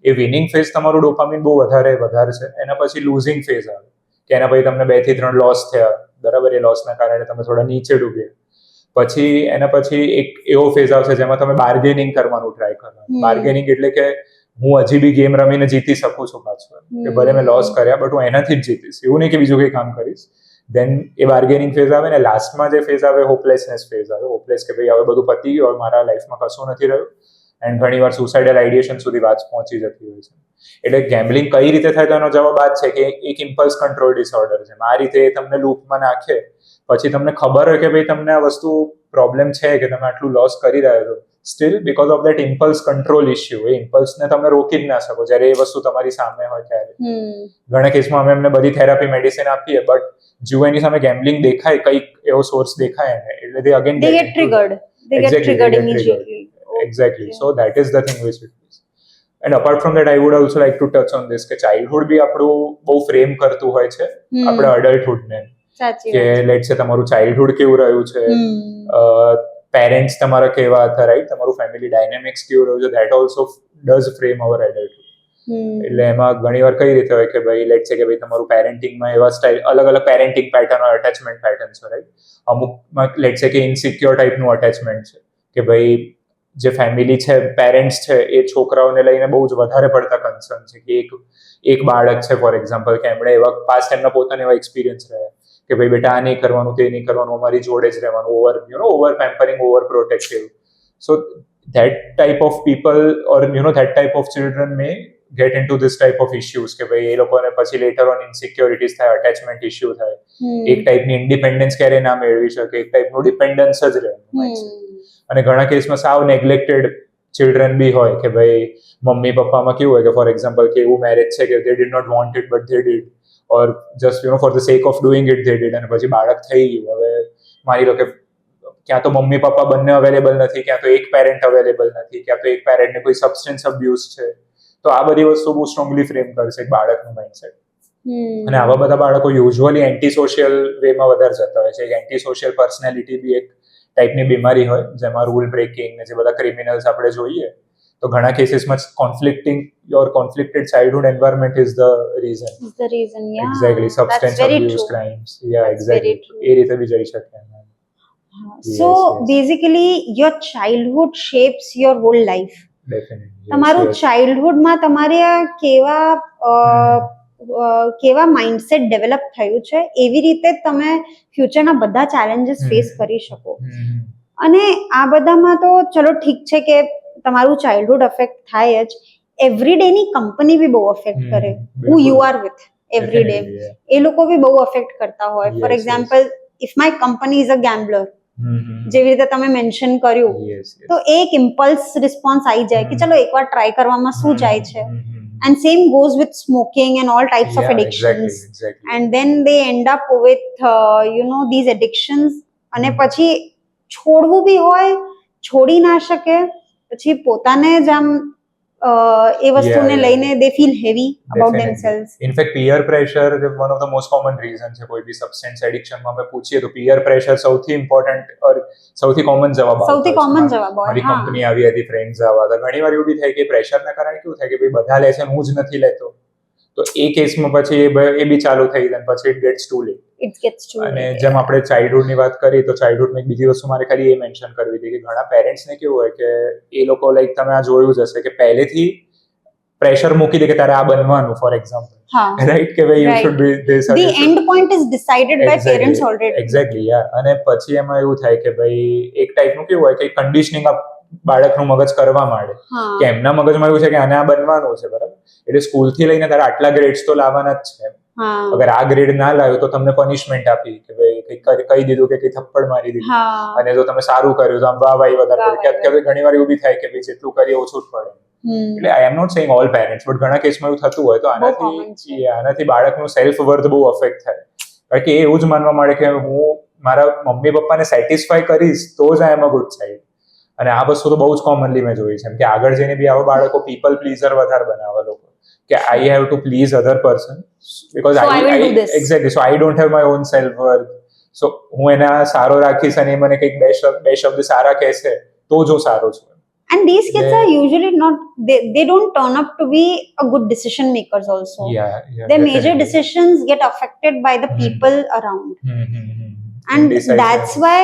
એ વિનિંગ ફેઝ તમારું ડોપામિન બહુ વધારે છે. એના પછી લૂઝિંગ ફેઝ આવે કે એના પછી તમને 2 થી 3 લોસ થયા, બરાબર, એ લોસના કારણે તમે થોડા નીચે ડૂબ્યા. પછી એના પછી એક એવો ફેઝ આવશે જેમાં તમે બાર્ગેનિંગ કરવાનું ટ્રાય કરવાનું. બાર્ગેનિંગ એટલે કે હું હજી બી ગેમ રમીને જીતી શકું છું પાછું, કે ભલે મેં લોસ કર્યા બટ હું એનાથી જ જીતીશ, એવું નહીં કે બીજું કંઈ કામ કરીશ. દેન એ બાર્ગેનિંગ ફેઝ આવે ને લાસ્ટમાં જે ફેઝ આવે હોપલેસનેસ ફેઝ આવે. હોપલેસ કે ભાઈ હવે બધું પતી ગયું, હવે મારા લાઈફમાં કશું નથી રહ્યું, એન્ડ ઘણીવાર સુસાઇડલ આઈડિયેશન સુધી વાત પહોંચી જતી હોય છે. એટલે ગેમ્બલિંગ કઈ રીતે થાય તો એનો જવાબ આ જ છે કે એક ઇમ્પલ્સ કંટ્રોલ ડિસઓર્ડર છે. આ રીતે તમને લૂપમાં નાખે, પછી તમને ખબર હોય કે ભાઈ તમને આ વસ્તુ પ્રોબ્લેમ છે કે તમે આટલું લોસ કરી રહ્યા છો, still because of that impulse control issue, એ ઇમ્પલ્સને તમે રોકી જ ના શકો જ્યારે એ વસ્તુ તમારી સામે હોય ત્યારે. ઘણા કેસમાં અમે એમને બધી થેરાપી મેડિસિન આપીએ, બટ જો એની સામે ગેમ્બલિંગ દેખાય, કંઈક એવો સોર્સ દેખાય એને, એટલે they again get triggered. Immediately. Exactly. So that is the thing which it is. And apart from that, I would also like to touch on this કે ચાઇલ્ડહુડ બી આપણું બહુ ફ્રેમ કરતું હોય છે આપણે અડલ્ટહુડને, કે લેટ્સ સે તમારું ચાઇલ્ડહુડ કેવું રહ્યું છે, પેરેન્ટ્સ તમારા કેવા હતા, રાઈટ, તમારું ફેમિલી ડાયનેમિક્સ કેવું રહ્યું છે, ધેટ ઓલ્સો ડઝ ફ્રેમ અવર એડલ્ટહુડ. એટલે એમાં ઘણીવાર કઈ રીતે હોય કે ભાઈ લેટ્સ સે કે ભાઈ તમારું પેરેન્ટિંગમાં એવા સ્ટાઇલ અલગ અલગ પેરેન્ટિંગ પેટર્ન હોય, અટેચમેન્ટ પેટર્ન છે, રાઈટ. અમુકમાં લેટ્સ સે કે ઇનસિક્યોર ટાઈપનું અટેચમેન્ટ છે કે ભાઈ જે ફેમિલી છે, પેરેન્ટ્સ છે, એ છોકરાઓને લઈને બહુ જ વધારે પડતા કન્સર્ન છે કે એક બાળક છે ફોર એક્ઝામ્પલ કે એમણે એવા પાસ્ટ એમના પોતાના એવા એક્સપિરિયન્સ રહ્યા કે ભાઈ બેટા આ નહીં કરવાનું, તે નહીં કરવાનું, અમારી જોડે જ રહેવાનું, over pampering, over protective. So that type of people or that type of children may get into this type of issues કે ભાઈ એ લોકોને પછી later on insecurities થાય, attachment issue થાય, એક ટાઈપની ઇન્ડિપેન્ડન્સ ક્યારે ના મેળવી શકે, એક ટાઈપનું ડિપેન્ડન્સ જ રહે. અને ઘણા કેસમાં સાવ નેગ્લેક્ટેડ ચિલ્ડ્રન બી હોય કે ભાઈ મમ્મી પપ્પામાં કેવું હોય કે ફોર એક્ઝામ્પલ કે એવું મેરેજ છે કે they did not want it but they did, or just for the sake of doing it they did, અને પછી બાળક થઈ ગયું. હવે માની લો કે ક્યાં તો મમ્મી પપ્પા બંને અવેલેબલ નથી, ક્યાં તો એક પેરેન્ટ અવેલેબલ નથી, ક્યાં તો એક પેરેન્ટને કોઈ સબસ્ટન્સ અબ્યુઝ છે, તો આ બધી વસ્તુ બહુ સ્ટ્રોંગલી ફ્રેમ કરશે એક બાળકનું માઇન્ડસેટ. અને આવા બધા બાળકો યુઝ્યુઅલી એન્ટી સોશિયલ વેમાં વધારે જતા હોય છે. એન્ટી સોશિયલ પર્સનાલિટી બી એક ટાઈપની બીમારી હોય, જેમાં રૂલ બ્રેકિંગ ને જે બધા ક્રિમિનલ્સ આપણે જોઈએ, તો ઘણા કેસીસમાં conflicted childhood environment is the reason. Is the reason, yeah. Exactly, That's substance very abuse, true. Crimes, That's very exactly, true. એ રીતે બી જઈ શકે. So yes. basically your childhood shapes your whole life. Definitely. તમારું ચાઇલ્ડહુડમાં તમારે કેવા mindset develop થયું છે, એવી રીતે તમે ફ્યુચરના બધા ચેલેન્જીસ ફેસ કરી શકો. અને આ બધામાં તો ચલો ઠીક છે કે તમારું ચાઇલ્ડહુડ અફેક્ટ થાય જ, એવરીડેની કંપની બી બહુ અફેક્ટ કરે, who you are with every day, એ લોકો બી બહુ અફેક્ટ કરતા હોય. For example, if my company is a gambler, જેવી રીતે તમે મેન્શન કર્યું, તો એક ઇમ્પલ્સ રિસ્પોન્સ આવી જાય કે ચલો એકવાર ટ્રાય કરવામાં શું જાય છે. And same goes with smoking and all types of addictions. Exactly. And then they end up with these addictions, અને પછી છોડવું બી હોય, છોડી ના શકે, પછી પોતાને જ આમ એ વસ્તુને લઈને they feel heavy about themselves. In fact peer pressure one of the most common reason છે. કોઈ બી સબસ્ટન્સ એડિક્શનમાં આપણે પૂછીએ તો પિયર પ્રેશર સૌથી ઇમ્પોર્ટન્ટ ઓર સૌથી કોમન જવાબ આવે. સૌથી કોમન જવાબ હોય. મારી કંપની આવી હતી, ફ્રેન્ડ્સ આવ્યા હતા. ઘણી વાર એવું બી થાય કે પ્રેશરના કારણે કેવું થાય કે ભાઈ બધા લે છે, હું જ નથી લેતો, તો એ કેસમાં પછી એ બી ચાલુ થઈ જાય, પછી ઇટ ગેટ્સ ટુ લેટ. અને જેમ આપણે ચાઇલ્ડહુડની વાત કરી, તો ચાઇલ્ડહુડમાં એક બીજી વસ્તુ મારે ખાલી એ મેન્શન કરવી હતી કે ઘણા પેરેન્ટ્સને કેવું હોય કે એ લોકો લાઈક તમે આ જોયું જ હશે કે પહેલેથી પ્રેશર મૂકી દે કે તારે આ બનવાનું, ફોર એક્ઝામ્પલ, રાઈટ, કે ભાઈ you should be this. The end point is decided by parents already. Exactly, yeah. અને પછી એમાં એવું થાય કે ભાઈ એક ટાઈપનું કેવું હોય કે કન્ડિશનિંગ બાળકનું મગજ કરવા માંડે કે એમના મગજમાં એવું છે કે આને આ બનવાનું છે, બરાબર, એટલે સ્કૂલથી લઈને તારા આટલા ગ્રેડ્સ તો લાવવાના જ છે. અગર આ ગ્રેડ ના લાવ્યો તો તમને પનિશમેન્ટ આપી કે ભાઈ કંઈક કહી દીધું કે કંઈ થપ્પડ મારી દીધું, અને જો તમે સારું કર્યું તો આમ વાહવાહી વધારે પડે. કે ઘણી વાર એવું બી થાય કે ભાઈ જેટલું કરીએ ઓછું જ પડે. એટલે I am not saying all parents, but ઘણા કેસમાં એવું થતું હોય, તો આનાથી બાળકનું સેલ્ફ વર્થ બહુ અફેક્ટ થાય. કારણ કે એ એવું જ માનવા માંડે કે હું મારા મમ્મી પપ્પાને સેટિસ્ફાય કરીશ તો જ આઈ એમ અ ગુડ ચાઇલ્ડ. અને આ વસ્તુ તો બહુ જ કોમનલી મેં જોઈ છે કે આગળ જઈને બી આવા બાળકો પીપલ પ્લીઝર વધારે બનાવે લોકો, કે I have to please other person because exactly, so I don't have my own self worth. So હું એને સારો રાખીશ અને મને કંઈક બે શબ્દ સારા કહેશે તો જ હું સારો છું. And these kids are usually not, they don't turn up to be a good decision makers also. Their major decisions get affected by the people around. And that's why,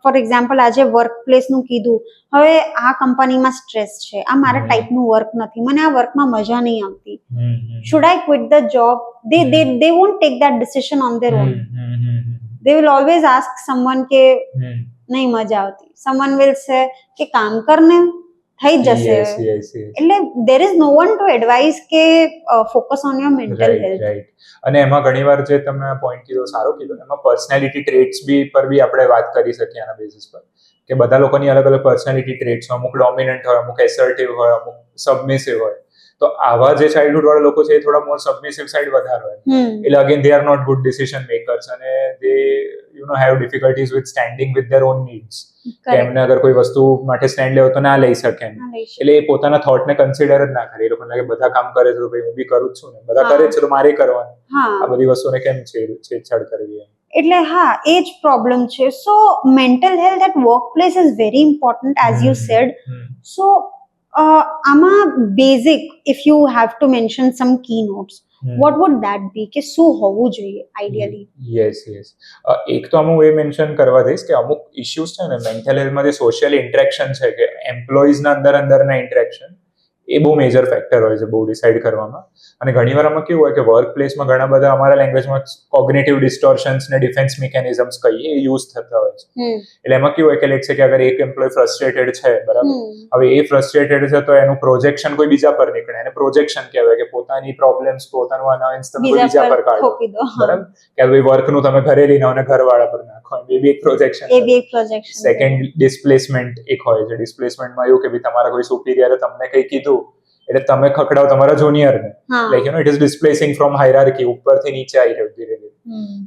for example, આજે work પ્લેસનું કીધું, હવે આ કંપનીમાં stress છે, આ મારા ટાઈપનું work નથી, મને આ વર્કમાં મજા નહીં આવતી, should I quit the job? They won't take that decision on their own. They will always ask someone કે નહીં મજા આવતી, someone will say કે કામ કરને, થઈ જશે. એટલે there is no one to advise કે focus on your mental health. અને એમાં ઘણીવાર જે તમે પોઈન્ટ કીધો સારો કીધો, એમાં પર્સનાલિટી ટ્રેટ્સ પર બી આપણે વાત કરી શકીએ આના બેસિસ પર, કે બધા લોકોની અલગ અલગ પર્સનાલિટી ટ્રેટ્સ હોય, અમુક ડોમિનન્ટ હોય, અમુક એસર્ટિવ હોય, અમુક સબમિસિવ હોય. તો આવા જે ચાઇલ્ડહુડ વાળા લોકો છે એ થોડા મોર સબમિસિવ સાઇડ વધારે હોય, એટલે again they are not good decision makers, અને they have difficulties with standing with their own needs. કે એમને અગર કોઈ વસ્તુ માટે સ્ટેન્ડ લેવો તો ના લઈ શકે, એટલે એ પોતાના થોટને કન્સિડર જ ના કરે. એ લોકોને લાગે બધા કામ કરે છે તો ભાઈ હું બી કરું જ છું ને, બધા કરે છે તો મારે કરવાનું, આ બધી વસ્તુને કેમ છેડછાડ કરવી. એટલે હા, એ જ પ્રોબ્લેમ છે. So mental health at work place is very important, as you said. So આમાં basic, if you have to mention some key notes, what would that be, કે શું હોવું જોઈએ આઈડિયલી? યસ. એક તો હું એ મેન્શન કરવા દઈશ કે અમુક ઇશ્યુઝ છે ને મેન્ટલ હેલ્થમાં, જે સોશિયલ ઇન્ટરેક્શન છે, કે એમ્પ્લોઈઝના અંદરના ઇન્ટરેક્શન, એ બહુ મેજર ફેક્ટર હોય છે બહુ ડિસાઇડ કરવામાં. અને ઘણીવાર આમાં કેવું હોય કે વર્ક પ્લેસમાં ઘણા બધા અમારા લેંગ્વેજમાં કોગ્નિટિવ ડિસ્ટોર્શન્સ ને ડિફેન્સ મિકેનિઝમ્સ કહીએ એ યુઝ થતા હોય છે. એટલે એમાં કેવું હોય કે લેટ્સ સે કે અગર એક એમ્પ્લોય ફ્રસ્ટ્રેટેડ છે, બરાબર, હવે એ ફ્રસ્ટ્રેટેડ છે તો એનું પ્રોજેક્શન કોઈ બીજા પર નીકળે, એને પ્રોજેક્શન કહેવાય, કે પોતાની પ્રોબ્લેમ્સ, પોતાનું અનાવન્સ તમે કોઈ બીજા પર કાઢો, બરાબર, કે ભાઈ વર્કનું તમે ઘરે લઈને અને ઘરવાળા પર નાખો, એ બી એક પ્રોજેક્શન. સેકન્ડ ડિસ્પ્લેસમેન્ટ એક હોય છે. ડિસ્પ્લેસમેન્ટમાં એવું કે ભાઈ તમારા કોઈ સુપિરિયરે તમને કંઈ કીધું એટલે તમે ખકડાવ તમારા જુનિયરને, like it is displacing from hierarchy, ઉપરથી નીચે આવી રહ્યું ધીરે ધીરે.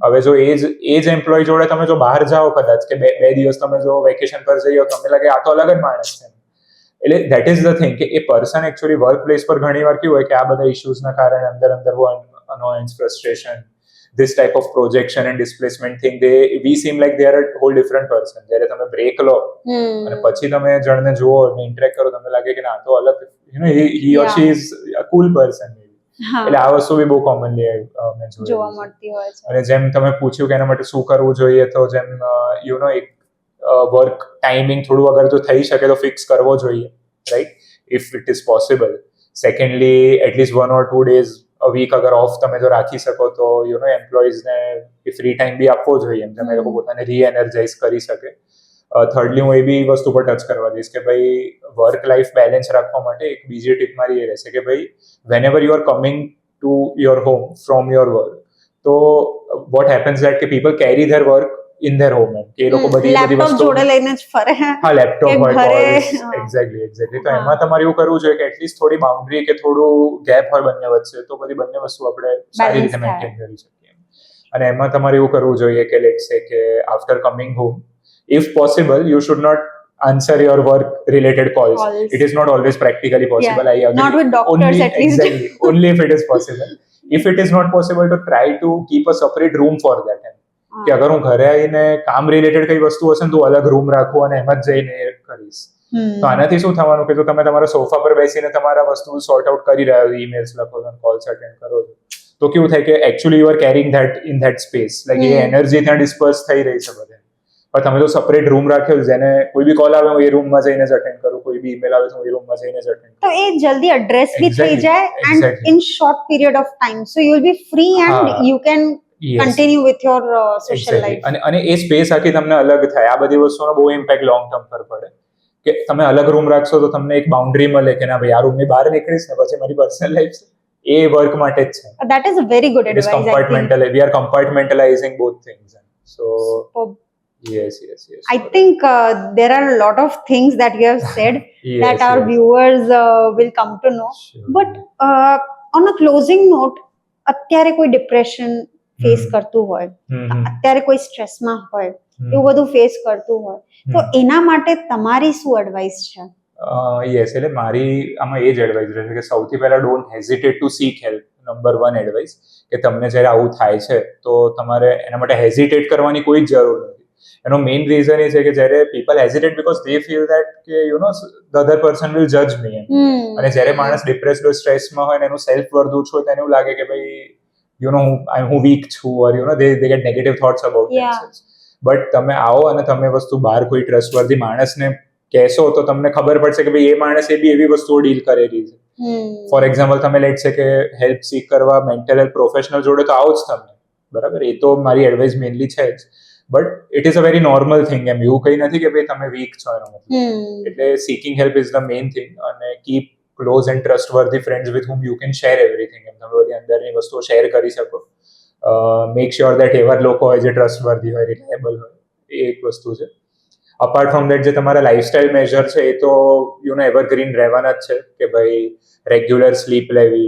હવે જો એ જ એમ્પ્લોય જોડે તમે જો બહાર જાઓ, કદાચ કે બે દિવસ તમે જો વેકેશન પર જઈએ, તમને લાગે આ તો અલગ જ માણસ છે. એટલે ધેટ ઇઝ ધ થિંગ કે એ પર્સન એકચ્યુઅલી વર્ક પ્લેસ પર ઘણી વાર કેવું હોય કે આ બધા ઇશ્યુઝના કારણે અંદર annoyance, frustration, this type of projection and displacement thing, we seem like they are a whole different person. જ્યારે તમે બ્રેક લો અને પછી તમે જણને જુઓ અને ઇન્ટરેક્ટ કરો, તમને લાગે કે ના, તો અલગ, he or she is a cool person. એટલે આ વસ્તુ બી બહુ કોમનલી મેં જોવા મળતી હોય છે. અને જેમ તમે પૂછ્યું કે એના માટે શું કરવું જોઈએ, તો જેમ એક વર્ક ટાઈમિંગ થોડું અગર જો થઈ શકે તો ફિક્સ કરવો જોઈએ, right, if it is possible. Secondly, at least 1 or 2 days a week અગર ઓફ તમે જો રાખી શકો તો એમ્પ્લોઈઝને ફ્રી ટાઈમ બી આપવો જોઈએ, એમ તમે લોકો પોતાને રીએનર્જાઇઝ કરી શકે. થર્ડલી, હું એ બી વસ્તુ પર ટચ કરવા દઈશ કે ભાઈ વર્ક લાઈફ બેલેન્સ રાખવા માટે એક બીજી ટીપ મારી એ રહેશે કે ભાઈ whenever you are coming to your home from your work, તો what happens that કે people carry their work in their home, કે એ લોકો બધી વસ્તુ જોડે લઈને જ ફરે. હા, લેપટોપ હોય, એક્ઝેક્ટલી. તો એમાં તમારે એવું કરવું જોઈએ કે એટલીસ્ટ થોડી બાઉન્ડ્રી કે થોડું ગેપ હોય બંને વચ્ચે, તો બધી બંને વસ્તુ આપણે સારી રીતે મેન્ટેન કરી શકીએ. અને એમાં તમારે એવું કરવું જોઈએ કે લેટ્સ સે કે after coming home, if possible, you should not answer your work related calls. It is not always practically possible. I agree. Not with doctors, only, at least. Exactly. Only if it is possible. If it is not possible, to try to keep a separate room for that. કે અગર હું ઘરે આવીને કામ related કઈ વસ્તુ હશે ને તો અલગ રૂમ રાખું અને એમ જ જઈને કરીશ. તો આનાથી શું થવાનું કે જો તમે તમારા સોફા પર બેસીને તમારા વસ્તુ સોર્ટ આઉટ કરી રહ્યા છો, ઈમેલ્સ લખો છો, કોલ્સ અટેન્ડ કરો છો, તો કેવું થાય કે actually you are carrying that in that space, like એ એનર્જી ત્યાં ડિસ્પર્સ થઈ રહી છે બધે. પણ તમે તો સેપરેટ રૂમ રાખ્યો, જેને કોઈ બી કોલ આવે હું એ રૂમમાં જઈને જ અટેન્ડ કરું, કોઈ બી ઈમેલ આવે તો હું એ રૂમમાં જઈને જ અટેન્ડ કરું. તો એ જલ્દી એડ્રેસ બી થઈ જાય and in short period of time, so you will be free and you can continue with your social life. અને એ સ્પેસ આખી તમને અલગ થાય. આ બધી વસ્તુનો બહુ ઇમ્પેક્ટ લોંગ ટર્મ પર પડે કે તમે અલગ રૂમ રાખશો તો તમને એક બાઉન્ડ્રી મળે કે ના ભાઈ આ રૂમની બહાર નીકળીશ ને પછી મારી પર્સનલ લાઈફ છે એ વર્ક માટે જ છે. That is a very good advice. We are compartmentalizing both things. So yes. I think there are a lot of things that you have said that our viewers will come to know. Sure. But on a closing note, અત્યારે કોઈ depression face કરતું હોય, અત્યારે કોઈ સ્ટ્રેસમાં હોય, એવું બધું face કરતું હોય, તો એના માટે તમારી શું એડવાઇસ છે? યસ, એટલે મારી આમાં એ જ એડવાઇસ રહેશે કે સૌથી પહેલા don't hesitate to seek help. Number 1 advice કે તમને જ્યારે આવું થાય છે તો તમારે એના માટે હેઝિટેટ કરવાની કોઈ જ જરૂર નથી. એનો મેઇન રીઝન એ છે કે જ્યારે people હેઝિટેટ because they feel that કે ધ અધર પર્સન વિલ જજ મી. અને જ્યારે માણસ ડિપ્રેસ્ડ હોય, સ્ટ્રેસમાં હોય ને એનું સેલ્ફ વર્થ ઓછું હોય તો એને એવું લાગે કે ભાઈ હું વીક છું, or they get negative thoughts about themselves. But તમે આવો અને તમે વસ્તુ બહાર કોઈ ટ્રસ્ટવર્ધી માણસને કહેશો તો તમને ખબર પડશે કે ભાઈ એ માણસે બી એવી વસ્તુઓ ડીલ કરેલી છે. ફોર એક્ઝામ્પલ, તમે લેટ છે કે હેલ્પ સીક કરવા મેન્ટલ હેલ્થ પ્રોફેશનલ જોડે તો આવો જ તમને, બરાબર, એ તો મારી એડવાઇસ મેઇનલી છે જ. But it is a very normal thing, એમ એવું કંઈ નથી કે ભાઈ તમે વીક છો એનો મતલબ. એટલે seeking help is the main thing. અને keep close and trustworthy friends with whom you can share everything. એમ તમે બધી અંદરની વસ્તુઓ શેર કરી શકો. મેક શ્યોર દેટ એવા લોકો હોય જે ટ્રસ્ટવર્ધી હોય, રિલાયેબલ હોય, એ એક વસ્તુ છે. અપાર્ટ ફ્રોમ દેટ જે તમારા લાઇફસ્ટાઇલ મેજર છે એ તો એવરગ્રીન રહેવાના જ છે કે ભાઈ રેગ્યુલર સ્લીપ લેવી,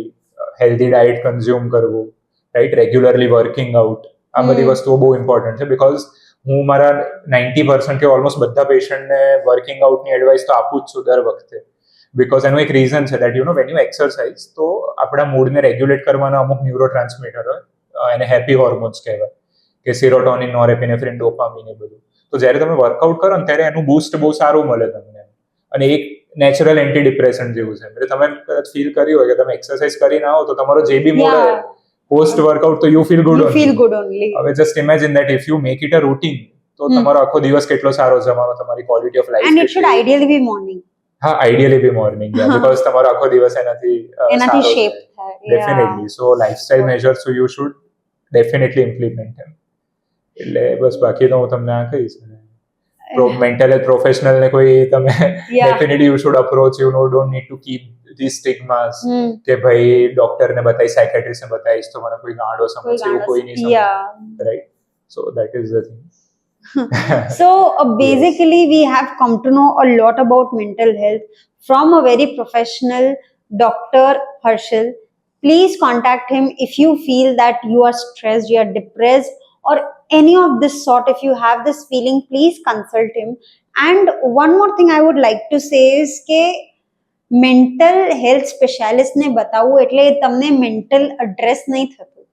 હેલ્ધી ડાયટ કન્ઝ્યુમ કરવું, રાઈટ, રેગ્યુલરલી વર્કિંગ આઉટ, આ બધી વસ્તુઓ બહુ ઇમ્પોર્ટન્ટ છે. બિકોઝ હું મારા 90% કે ઓલમોસ્ટ બધા પેશન્ટને વર્કિંગ આઉટની એડવાઇસ તો આપું જ છું દર વખતે. બિકોઝ એનું એક રીઝન છે દેટ વેન યુ એક્સરસાઇઝ તો આપણા મૂડને રેગ્યુલેટ કરવાના અમુક ન્યુરો ટ્રાન્સમીટર હોય, એને હેપી હોર્મોન્સ કહેવાય, કે સિરોટોનિન, નોરેપિનેફ્રિન, ડોપામિન, એ બધું. તો જ્યારે તમે વર્કઆઉટ કરો ને ત્યારે એનું બૂસ્ટ બહુ સારું મળે તમને, અને એક નેચરલ એન્ટી ડિપ્રેશન જેવું છે. એટલે તમે ફીલ કર્યું હોય કે તમે એક્સરસાઇઝ કરીને આવો તો તમારો જે બી મૂડ આવે પોસ્ટ વર્કઆઉટ તો યુ ફીલ ગુડ ઓનલી. હવે just imagine that if you make it a routine તો તમારો આખો દિવસ કેટલો સારો જવાનો, તમારી quality of life. And it should ideally be morning. હા, આઈડિયલી બી મોર્નિંગ, બીકોઝ તમારો આખો દિવસ એનાથી શેપ થાય. Definitely. So lifestyle measures you should definitely implement એમ. એટલે બસ, બાકી તો હું તમને આ કહીશ. મેન્ટલ હેલ્થ પ્રોફેશનલને કોઈ તમે definitely you should approach. You don't need to keep these stigmas કે ભાઈ ડોક્ટરને બતાવીશ, સાયકેટ્રિસ્ટને બતાવીશ તો મને કોઈ ગાંડો સમજશે, એવું કોઈ નહીં સમજે, right? So that is the thing. So basically we have come to know a lot about mental health from a very professional Dr. Harshil. Please contact him if you feel that you are stressed, you are depressed, or any of this sort. If you have this feeling, please consult him. And one more thing I would like to say is કે mental health સ્પેશિયાલિસ્ટને બતાવવું એટલે તમને mental address નહીં થતું.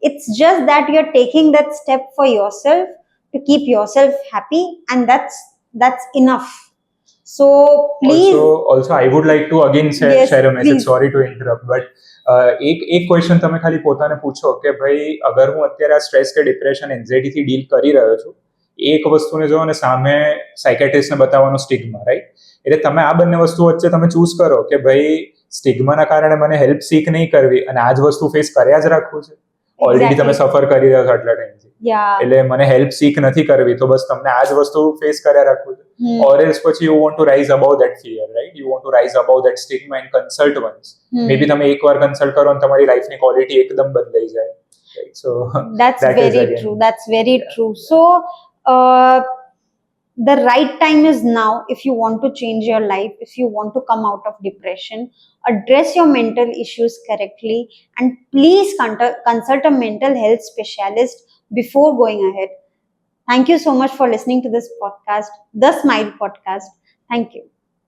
It's just that you're taking that step for yourself to keep yourself happy, and that's enough. So please. Also I would like to again Yes, share a message. please. Sorry to interrupt, but એક question તમે ખાલી પોતાને પૂછો કે ભાઈ અગર હું અત્યારે આ સ્ટ્રેસ કે ડિપ્રેશન એન્ઝાઇટીથી ડીલ કરી રહ્યો છું, એક વસ્તુને જો અને સામે સાયકેટ્રિસ્ટને બતાવવાનો સ્ટિગ્મા, રાઈટ? એટલે તમે આ બંને વસ્તુ વચ્ચે તમે ચૂઝ કરો કે ભાઈ સ્ટિગ્માના કારણે મને હેલ્પ सीख નહીં કરવી અને આ જ વસ્તુ ફેસ કર્યા જ રાખવું છે. ઓલરેડી તમે સફર કરી રહ્યા છો આટલા ટાઈમથી, એટલે મને હેલ્પ सीख નથી કરવી, તો બસ તમને આ જ વસ્તુ ફેસ કર્યા રાખવું છે. Or else પછી you want to rise above that fear, right? You want to rise above that stigma and consult once. Maybe તમે એકવાર કન્સલ્ટ કરો અને તમારી લાઈફની ક્વોલિટી એકદમ બદલાઈ જાય, right? So that's that is very again true. That's very true. So the right time is now. If you want to change your life, if you want to come out of depression, address your mental issues correctly, and please consult a mental health specialist before going ahead. Thank you so much for listening to this podcast, the Smile Podcast. Thank you.